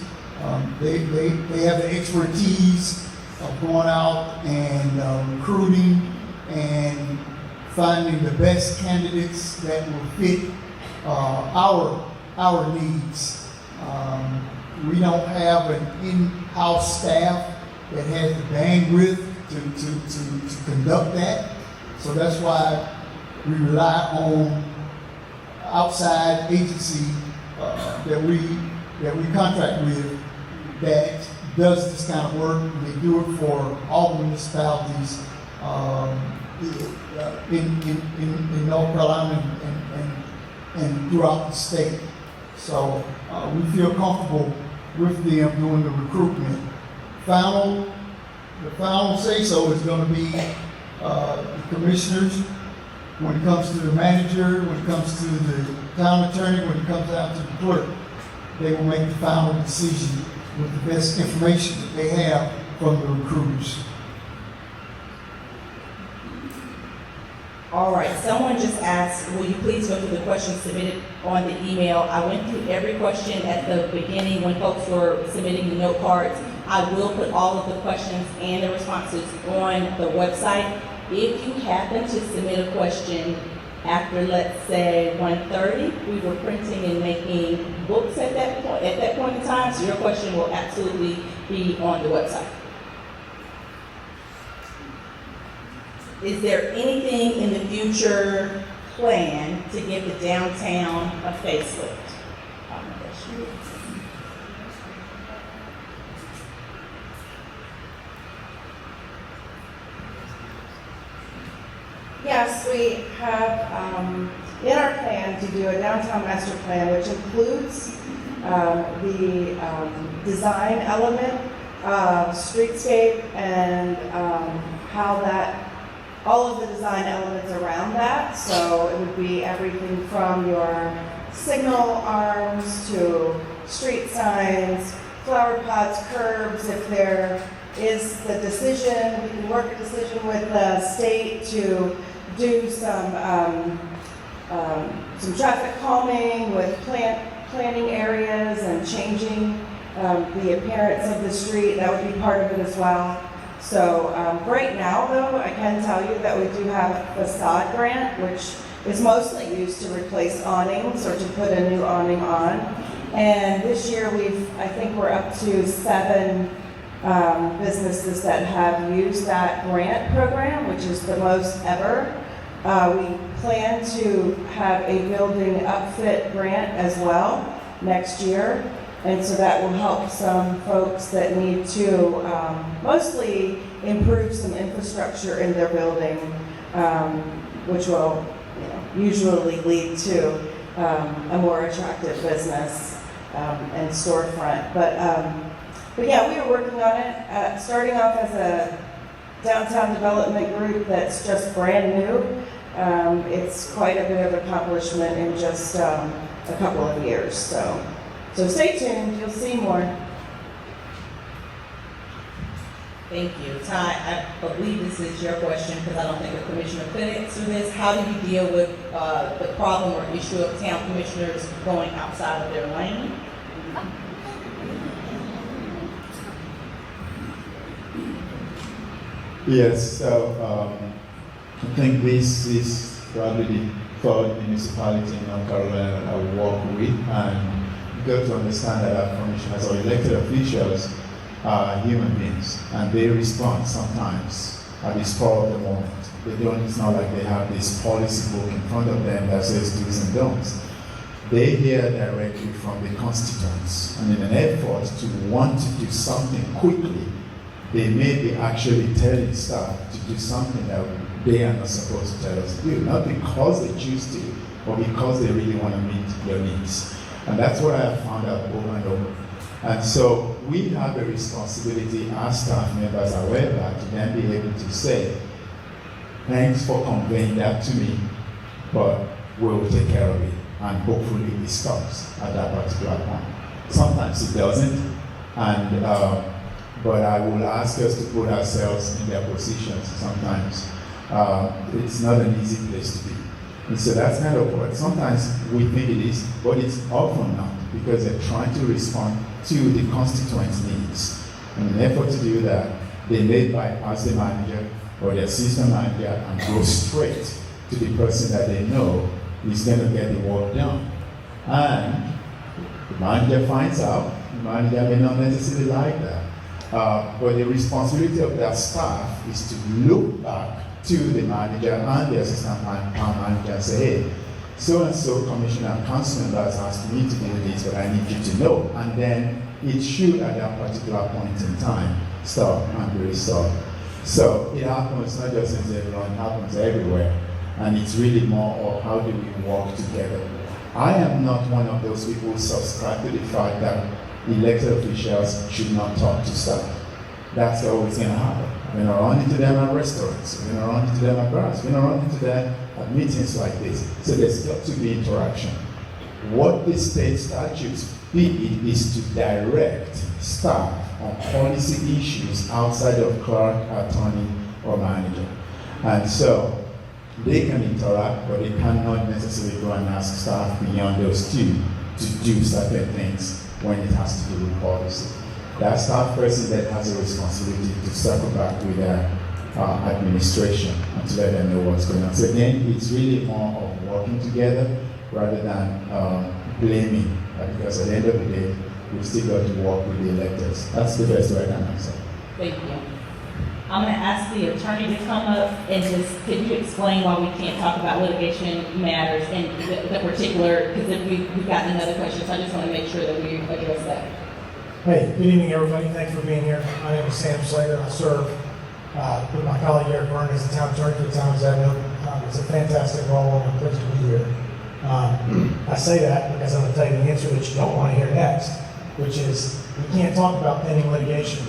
They have the expertise of going out and recruiting and finding the best candidates that will fit our needs. We don't have an in-house staff that has the bandwidth to conduct that. So that's why we rely on outside agency that we contract with that does this kind of work. And they do it for all the municipalities in North Carolina and throughout the state. So we feel comfortable with them doing the recruitment. The final say-so is going to be the commissioners when it comes to the manager, when it comes to the town attorney, when it comes down to the clerk. They will make the final decision with the best information that they have from the recruiters. All right, someone just asked, will you please go through the questions submitted on the email? I went through every question at the beginning when folks were submitting the note cards. I will put all of the questions and the responses on the website. If you happen to submit a question after, let's say, 1:30, we were printing and making books at that point in time, so your question will absolutely be on the website. Is there anything in the future plan to give the downtown a facelift? Yes, we have in our plan to do a downtown master plan, which includes the design element of streetscape and how that, all of the design elements around that. So it would be everything from your signal arms to street signs, flower pots, curbs. If there is the decision, we can work a decision with the state to do some traffic calming with planning areas and changing the appearance of the street. That would be part of it as well. So right now, though, I can tell you that we do have a facade grant, which is mostly used to replace awnings or to put a new awning on. And this year, I think we're up to 7 businesses that have used that grant program, which is the most ever. We plan to have a building upfit grant as well next year. And so that will help some folks that need to mostly improve some infrastructure in their building, which will usually lead to a more attractive business and storefront. But yeah, we are working on it, starting off as a downtown development group that's just brand new. It's quite a bit of accomplishment in just a couple of years. So stay tuned, you'll see more. Thank you. Ty, I believe this is your question because I don't think the commissioner could answer this. How do you deal with the problem or issue of town commissioners going outside of their lane? Yes, so I think this is probably the third municipality in North Carolina I work with, and you got to understand that our commissioners or elected officials are human beings, and they respond sometimes at the spur of the moment. It's not like they have this policy book in front of them that says do's and don'ts. They hear directly from the constituents, and in an effort to want to do something quickly, they may be actually telling staff to do something that they are not supposed to tell us to do, not because they choose to, but because they really want to meet their needs. And that's what I have found out over and over. And so we have a responsibility as staff members, however, to then be able to say, thanks for conveying that to me, but we'll take care of it. And hopefully it stops at that particular point. Sometimes it doesn't, and but I will ask us to put ourselves in their positions sometimes. It's not an easy place to be. And so that's kind of what sometimes we think it is, but it's often not, because they're trying to respond to the constituents' needs. And in an effort to do that, they may bypass the manager or the assistant manager and go straight to the person that they know is going to get the work done. And the manager finds out, the manager may not necessarily like that. But the responsibility of their staff is to look back to the manager and the assistant manager and say, hey, so-and-so commissioner and council members asked me to do this, but I need you to know. And then it should, at that particular point in time, stop and be restored. So it happens not just in Zebulon, it happens everywhere. And it's really more of how do we work together. I am not one of those people who subscribe to the fact that elected officials should not talk to staff. That's always going to happen. We're going to run into them at restaurants. We're going to run into them at bars. We're going to run into them at meetings like this. So there's got to be interaction. What the state statutes bid is to direct staff on policy issues outside of clerk, attorney, or manager. And so they can interact, but they cannot necessarily go and ask staff beyond those two to do certain things when it has to do with policy. That staff person then has a responsibility to circle back with their administration and to let them know what's going on. So again, it's really more of working together rather than blaming, because at the end of the day, we still got to work with the electors. That's the best way I can answer. Thank you. I'm going to ask the attorney to come up and just, could you explain why we can't talk about litigation matters in the particular, because we've gotten another question, so I just want to make sure that we address that. Hey, good evening, everybody. Thanks for being here. My name is Sam Slater. I serve with my colleague Eric Vernon as the town attorney for the town of Zebulon. It's a fantastic role, and I'm pleased to be here. I say that because I'm going to tell you the answer that you don't want to hear next, which is we can't talk about pending litigation.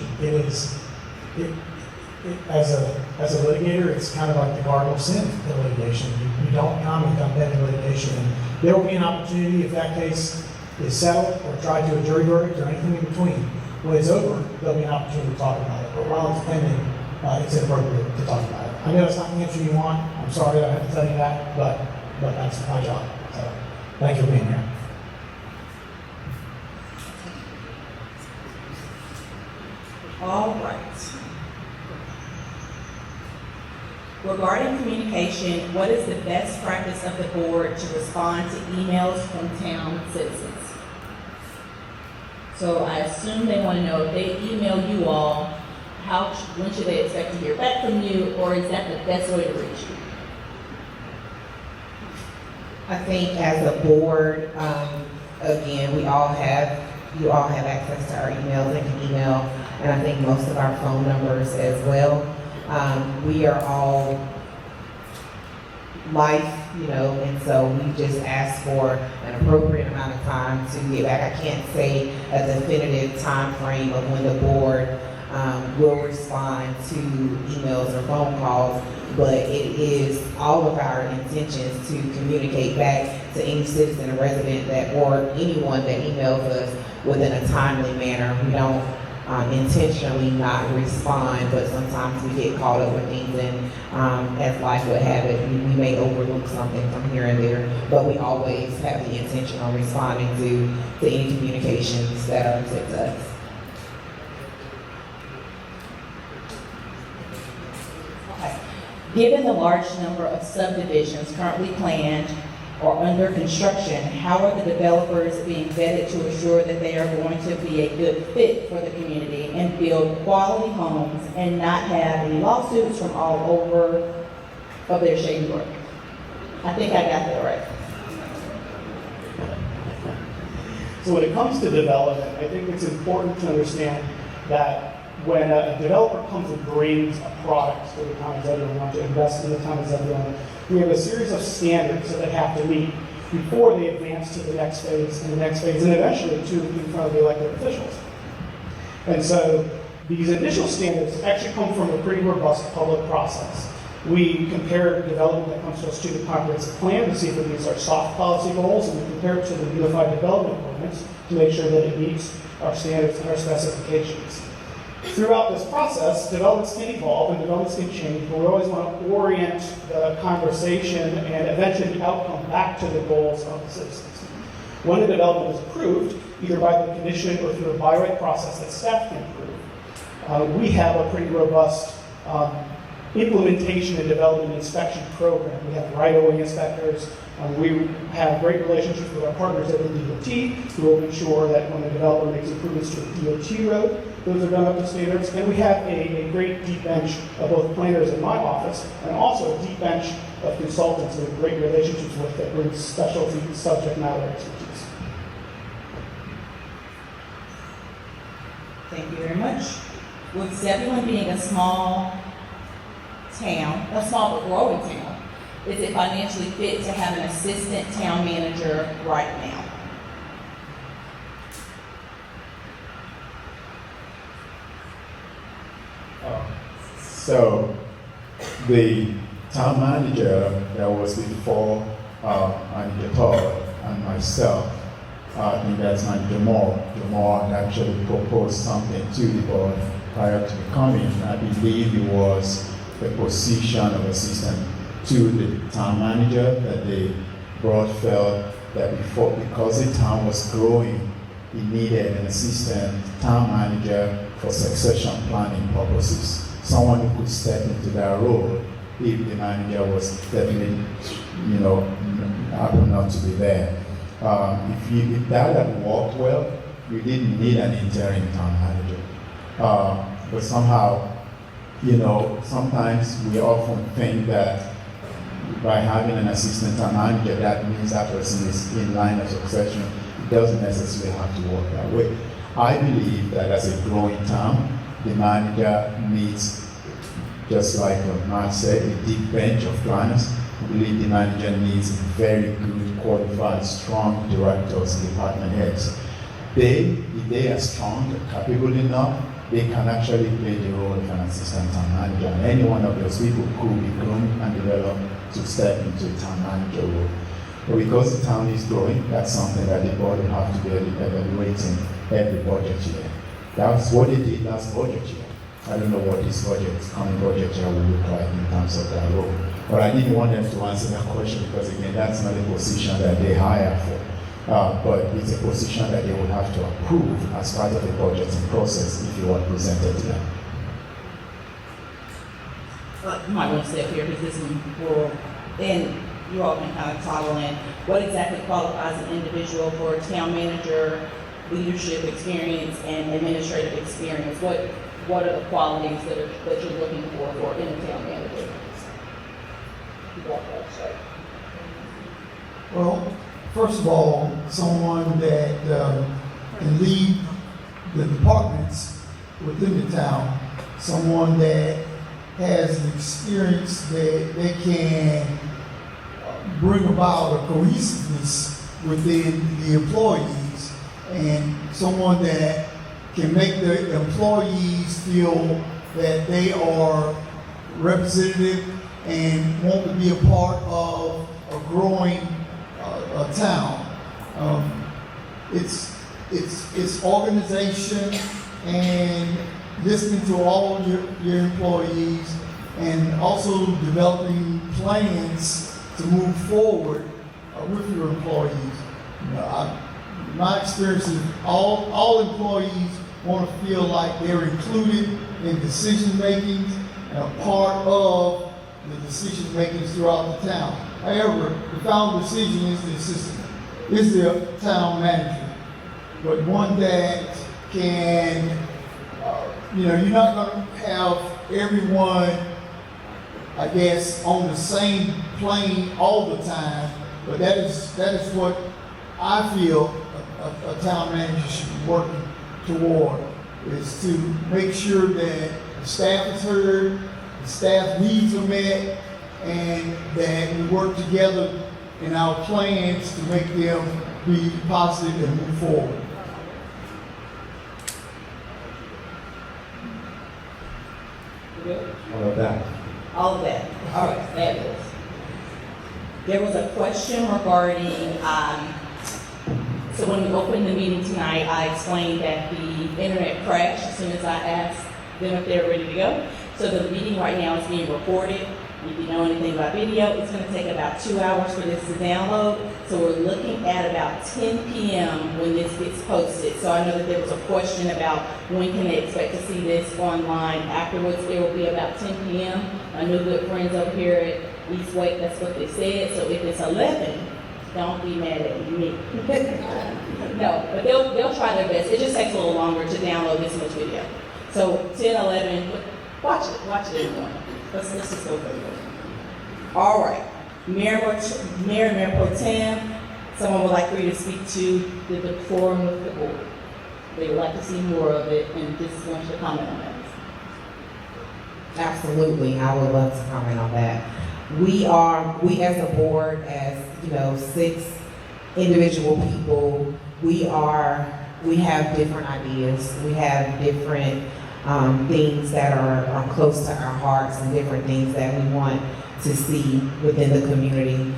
As a litigator, it's kind of like the cardinal sin in litigation. You don't comment on pending litigation. And there will be an opportunity if that case is settled or tried to a jury verdict or anything in between. When it's over, there'll be an opportunity to talk about it. But while it's pending, it's inappropriate to talk about it. I know that's not the answer you want. I'm sorry that I have to tell you that, but that's my job. So thank you for being here. All right. Regarding communication, what is the best practice of the board to respond to emails from town citizens? So I assume they want to know if they email you all, when should they expect to hear back from you, or is that the best way to reach you? I think as a board, again, you all have access to our emails and can email, and I think most of our phone numbers as well. We are all life, and so we just ask for an appropriate amount of time to get back. I can't say a definitive time frame of when the board will respond to emails or phone calls, but it is all of our intentions to communicate back to any citizen or resident or anyone that emails us within a timely manner. We don't intentionally not respond, but sometimes we get caught up with things, and as life would have it, we may overlook something from here and there, but we always have the intention of responding to any communications that are sent to us. Okay. Given the large number of subdivisions currently planned or under construction, how are the developers being vetted to ensure that they are going to be a good fit for the community and build quality homes and not have any lawsuits from all over of their shady work? I think I got that right. So when it comes to development, I think it's important to understand that when a developer comes and brings a product to the town of Zebulon, want to invest in the town of Zebulon, we have a series of standards that they have to meet before they advance to the next phase, and eventually to in front of the elected officials. And so these initial standards actually come from a pretty robust public process. We compare development that comes to us to the comprehensive plan to see if it meets our soft policy goals, and we compare it to the unified development ordinance to make sure that it meets our standards and our specifications. Throughout this process, developments can evolve and developments can change, but we always want to orient the conversation and eventually the outcome back to the goals of the citizens. When a development is approved, either by the commission or through a by right process that staff can approve, we have a pretty robust implementation and development inspection program. We have right-of-way inspectors. We have great relationships with our partners at the DOT, who will ensure that when the developer makes improvements to a DOT road, those are done up to standards. And we have a great deep bench of both planners in my office and also a deep bench of consultants we have great relationships with that bring specialty subject matter expertise. Thank you very much. With Zebulon being a small town, a small but growing town, is it financially fit to have an assistant town manager right now? So the town manager that was before Manager Todd and myself, I think that's Manager Moore. Moore actually proposed something to the board prior to becoming. I believe it was the position of assistant to the town manager that the board felt that because the town was growing, it needed an assistant town manager for succession planning purposes. Someone who could step into that role if the manager was definitely, happened not to be there. If that had worked well, we didn't need an interim town manager. But somehow, sometimes we often think that by having an assistant town manager, that means that person is in line of succession. It doesn't necessarily have to work that way. I believe that as a growing town, the manager needs, just like Mark said, a deep bench of planners I believe the manager needs very good, qualified, strong directors, department heads. If they are strong, capable enough, they can actually play the role of an assistant town manager. And any one of those people could be groomed and developed to step into a town manager role. But because the town is growing, that's something that the board will have to be evaluating every budget year. That's what they did last budget year. I don't know what this coming budget year will look like in terms of that role. But I didn't want them to answer that question because, again, that's not a position that they hire for. But it's a position that they will have to approve as part of the budgeting process if you are presented to them. You might want to stay up here because this one will, and you all can kind of toggle in. What exactly qualifies an individual for town manager, leadership experience, and administrative experience? What are the qualities that you're looking for in a town manager? You got that straight. Well, first of all, someone that can lead the departments within the town, someone that has the experience that they can bring about a cohesiveness within the employees, and someone that can make the employees feel that they are representative and want to be a part of a growing town. It's organization and listening to all your employees, and also developing plans to move forward with your employees. My experience is all employees want to feel like they're included in decision making and a part of the decision making throughout the town. However, the final decision is the town manager, but one that can, you're not going to have everyone, I guess, on the same plane all the time, but that is what I feel a town manager should be working toward, is to make sure that the staff is heard, the staff needs are met, and that we work together in our plans to make them be positive and move forward. All of that. All of that. All right, fabulous. There was a question regarding, so when we opened the meeting tonight, I explained that the internet crashed as soon as I asked them if they were ready to go. So the meeting right now is being recorded. If you know anything about video, it's going to take about 2 hours for this to download. So we're looking at about 10 p.m. when this gets posted. So I know that there was a question about when can they expect to see this online afterwards. It will be about 10 p.m. I know good friends over here at East Wake, that's what they said. So if it's 11, don't be mad at me. No, but they'll try their best. It just takes a little longer to download this much video. So 10, 11, watch it in the morning. Let's just go for it. All right. Mayor Pro Tem, someone would like for you to speak to the decorum with the board. They would like to see more of it, and this is going to comment on that. Absolutely, I would love to comment on that. We as a board, as 6 individual people, we have different ideas. We have different things that are close to our hearts and different things that we want to see within the community.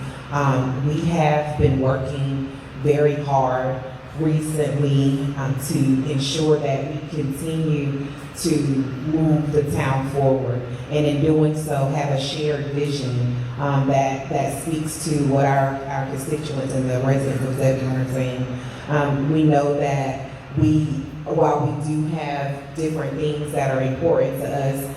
We have been working very hard recently to ensure that we continue to move the town forward, and in doing so have a shared vision that speaks to what our constituents and the residents of Zebulon are saying. We know that while we do have different things that are important to us,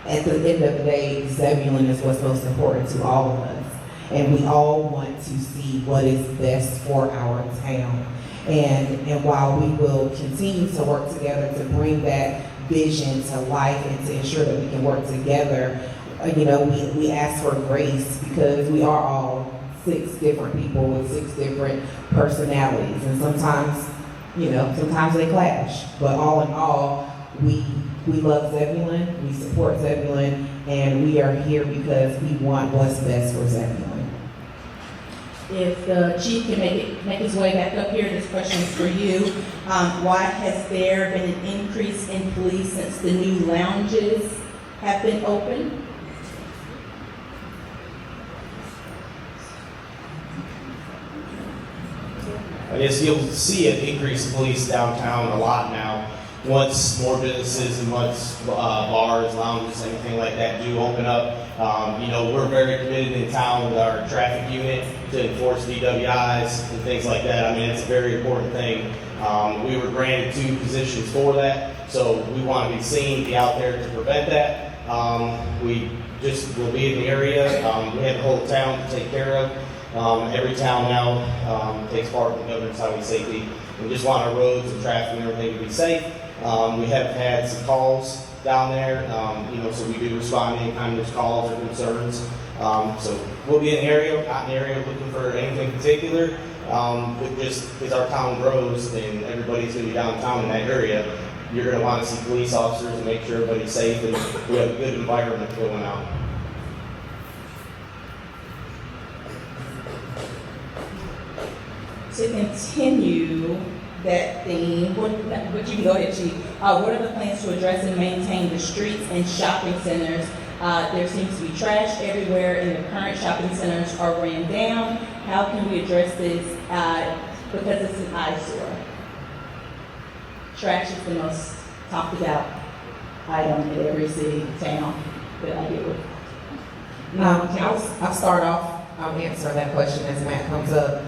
at the end of the day, Zebulon is what's most important to all of us. And we all want to see what is best for our town. And while we will continue to work together to bring that vision to life and to ensure that we can work together, we ask for grace because we are all 6 different people with 6 different personalities. And sometimes they clash. But all in all, We love Zebulon, we support Zebulon, and we are here because we want what's best for Zebulon. If the chief can make his way back up here, this question is for you. Why has there been an increase in police since the new lounges have been open? I guess you'll see an increase in police downtown a lot now. Once more businesses and once bars, lounges, anything like that do open up, we're very committed in town with our traffic unit to enforce DWIs and things like that. I mean, it's a very important thing. We were granted 2 positions for that, so we want to be seen, be out there to prevent that. We just will be in the area. We have the whole town to take care of. Every town now takes part in the governor's highway safety. We just want our roads and traffic and everything to be safe. We have had some calls down there, so we do respond to any kind of calls or concerns. So we'll be in the area, out in the area looking for anything particular. But just as our town grows and everybody's going to be downtown in that area, you're going to want to see police officers and make sure everybody's safe and we have a good environment going out. To continue that theme, but you can go ahead, Chief. What are the plans to address and maintain the streets and shopping centers? There seems to be trash everywhere, and the current shopping centers are ran down. How can we address this? Because it's an eyesore. Trash is the most talked about item in every city, town that I deal with. I'll start off. I'll answer that question as Matt comes up.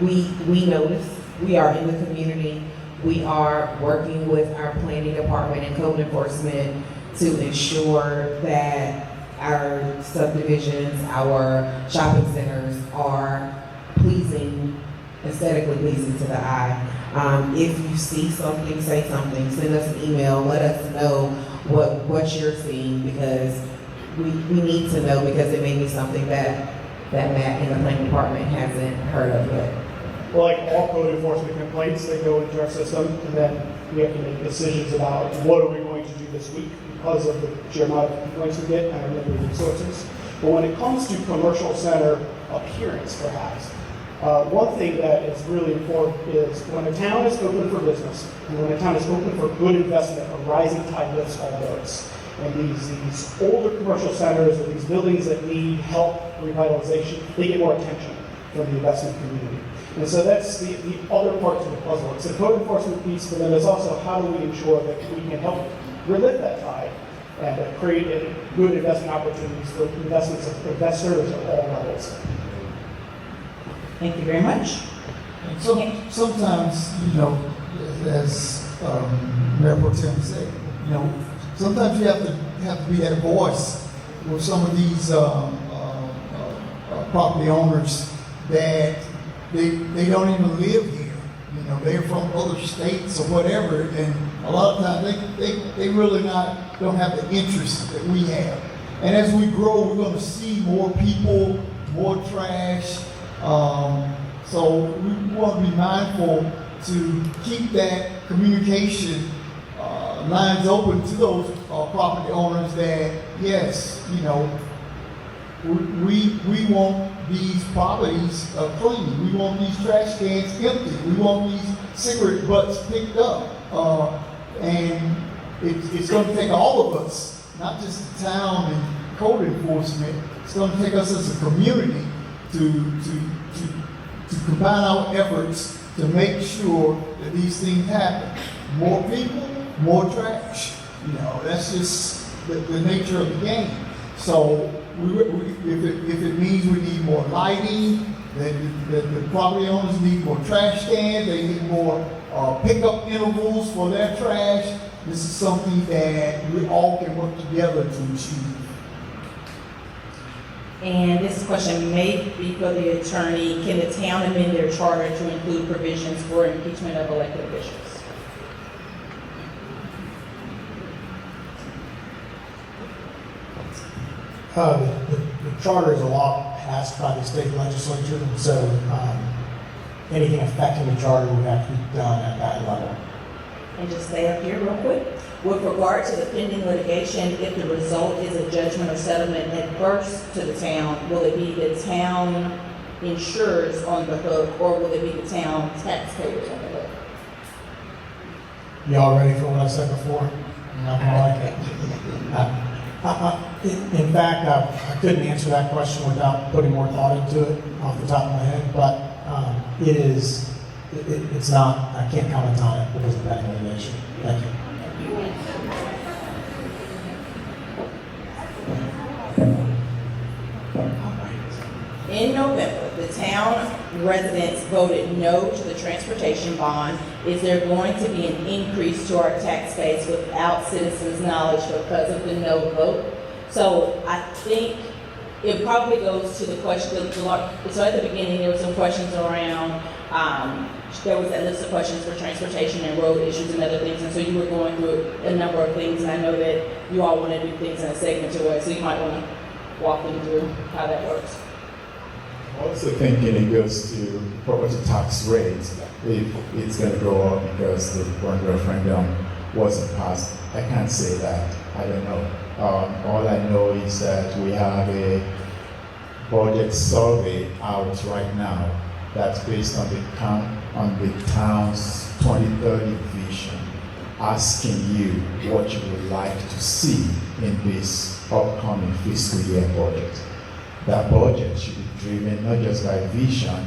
We notice, we are in the community, we are working with our planning department and code enforcement to ensure that our subdivisions, our shopping centers are pleasing, aesthetically pleasing to the eye. If you see something, say something, send us an email, let us know what you're seeing, because we need to know, because it may be something that Matt in the planning department hasn't heard of yet. Well, like all code enforcement complaints, they go into our system, and then we have to make decisions about what are we going to do this week because of the sheer amount of complaints we get and our limited resources. But when it comes to commercial center appearance, perhaps, one thing that is really important is when a town is open for business, and when a town is open for good investment, a rising tide lifts all boats. And these older commercial centers or these buildings that need help revitalization, they get more attention from the investment community. And so that's the other part to the puzzle. It's a code enforcement piece, but then it's also how do we ensure that we can help relive that tide and create good investment opportunities for investors at all levels. Thank you very much. And sometimes, as Mayor Pro Tem said, sometimes you have to be that voice with some of these property owners that they don't even live here. They're from other states or whatever, and a lot of times they really don't have the interest that we have. And as we grow, we're going to see more people, more trash. So we want to be mindful to keep that communication lines open to those property owners that, yes, we want these properties clean. We want these trash cans empty. We want these cigarette butts picked up. And it's going to take all of us, not just the town and code enforcement. It's going to take us as a community to combine our efforts to make sure that these things happen. More people, more trash. That's just the nature of the game. So if it means we need more lighting, that the property owners need more trash cans, they need more pickup intervals for their trash, this is something that we all can work together to achieve. And this question may be for the attorney. Can the town amend their charter to include provisions for impeachment of elected officials? The charter is a law passed by the state legislature, and so anything affecting the charter would have to be done at that level. And just stay up here real quick. With regard to the pending litigation, if the result is a judgment or settlement adverse to the town, will it be the town insurers on the hook, or will it be the town taxpayers on the hook? Y'all ready for what I said before? I'm not gonna like it. In fact, I couldn't answer that question without putting more thought into it off the top of my head, but it's not, I can't comment on it because of that litigation. Thank you. In November, the town residents voted no to the transportation bond. Is there going to be an increase to our tax base without citizens' knowledge because of the no vote? So I think it probably goes to the question, so at the beginning, there were some questions around, there was a list of questions for transportation and road issues and other things, and so you were going through a number of things, and I know that you all want to do things in a segmented way, so you might want to walk them through how that works. Also thinking it goes to property tax rates, if it's going to go up because the one referendum wasn't passed. I can't say that. I don't know. All I know is that we have a budget survey out right now that's based on the town's 2030 vision, asking you what you would like to see in this upcoming fiscal year budget. That budget should be driven not just by vision,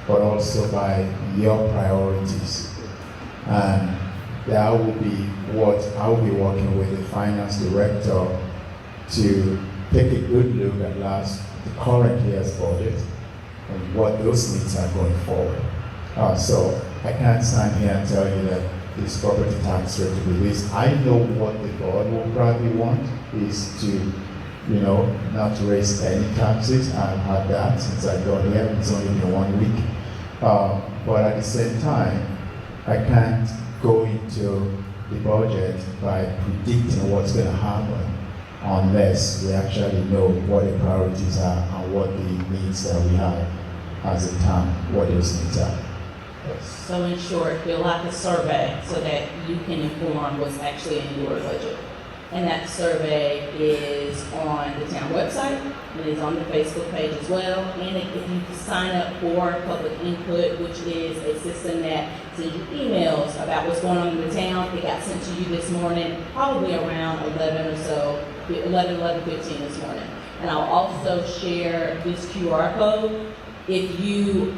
but also by your priorities. And that will be what I will be working with the finance director to take a good look at the current year's budget and what those needs are going forward. So I can't stand here and tell you that this property tax rate will be this. I know what the board will probably want is to not raise any taxes. I've had that since I got here. It's only been 1 week. But at the same time, I can't go into the budget by predicting what's going to happen unless we actually know what the priorities are and what the needs that we have as a town, what those needs are. So in short, fill out the survey so that you can inform what's actually in your budget. And that survey is on the town website, it is on the Facebook page as well. And if you sign up for public input, which is a system that sends you emails about what's going on in the town, it got sent to you this morning, probably around 11 or so, 11:15 this morning. And I'll also share this QR code. If you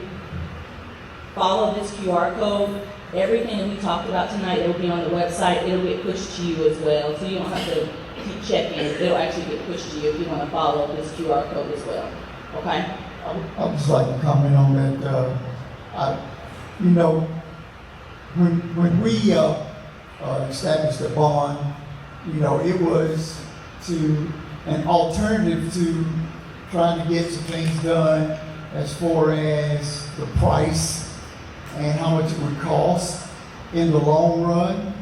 follow this QR code, everything that we talked about tonight, it'll be on the website. It'll get pushed to you as well. So you don't have to keep checking. It'll actually get pushed to you if you want to follow this QR code as well. Okay? I would just like to comment on that. When we established the bond, it was an alternative to trying to get some things done as far as the price and how much it would cost in the long run.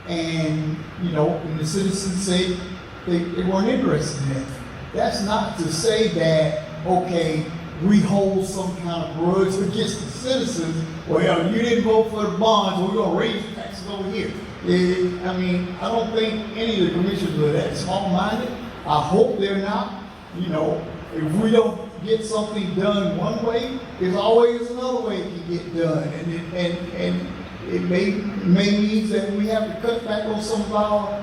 And the citizens said they weren't interested in it. That's not to say that, okay, we hold some kind of grudge against the citizens. Well, you didn't vote for the bonds, so we're going to raise the taxes over here. I don't think any of the commissioners are that small-minded. I hope they're not. If we don't get something done one way, there's always another way it can get done. And it may mean that we have to cut back on some of our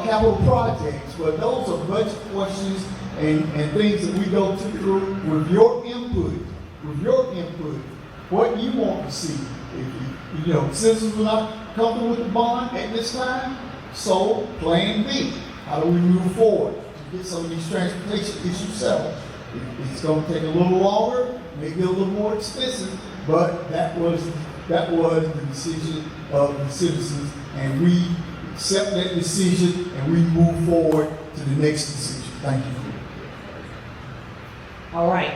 capital projects. But those are budget questions and things that we go through with your input. What you want to see. If citizens are not comfortable with the bond at this time, so plan B. How do we move forward to get some of these transportation issues settled? It's going to take a little longer, maybe a little more expensive, but that was the decision of the citizens, and we accept that decision and we move forward to the next decision. Thank you. All right.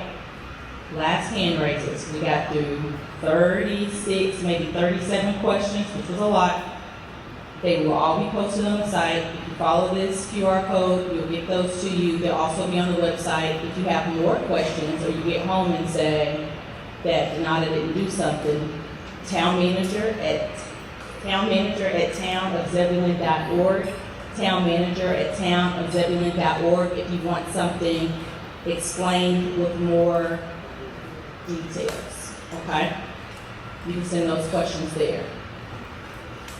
Last hand raises. We got through 36, maybe 37 questions, which was a lot. They will all be posted on the site. If you follow this QR code, you'll get those to you. They'll also be on the website. If you have more questions or you get home and say that Donata didn't do something, town manager at townmanager@townofzebulon.org, townmanager@townofzebulon.org if you want something explained with more details, okay? You can send those questions there.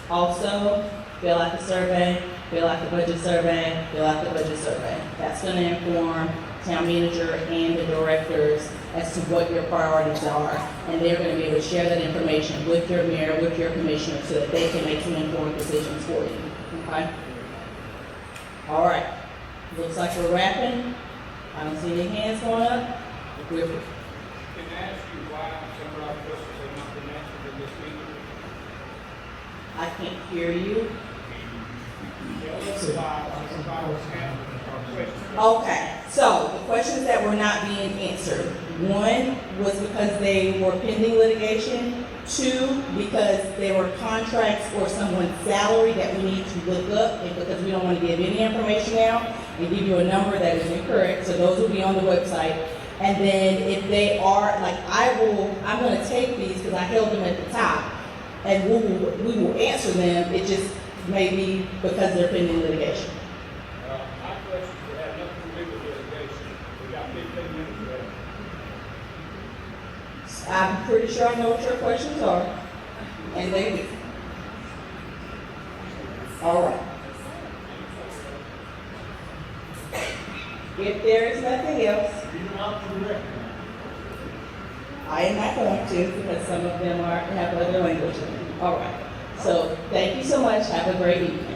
Also, fill out the survey, fill out the budget survey, fill out the budget survey. That's gonna inform town manager and the directors as to what your priorities are. And they're gonna be able to share that information with your mayor, with your commissioner, so that they can make some informed decisions for you, okay? All right, looks like we're wrapping. I don't see any hands going up. We're Can I ask you why some of our questions have not been answered in this meeting? I can't hear you. Okay, so the questions that were not being answered. One was because they were pending litigation. Two, because they were contracts or someone's salary that we need to look up, and because we don't want to give any information out and give you a number that is incorrect, so those will be on the website. And then if they are, like I'm gonna take these because I held them at the top, and we will answer them. It just may be because they're pending litigation. My questions will have nothing to do with litigation. We got 15 minutes left. I'm pretty sure I know what your questions are, and they do. All right. If there is nothing else, I am not going to, because some of them have other language in them. All right. So thank you so much. Have a great evening.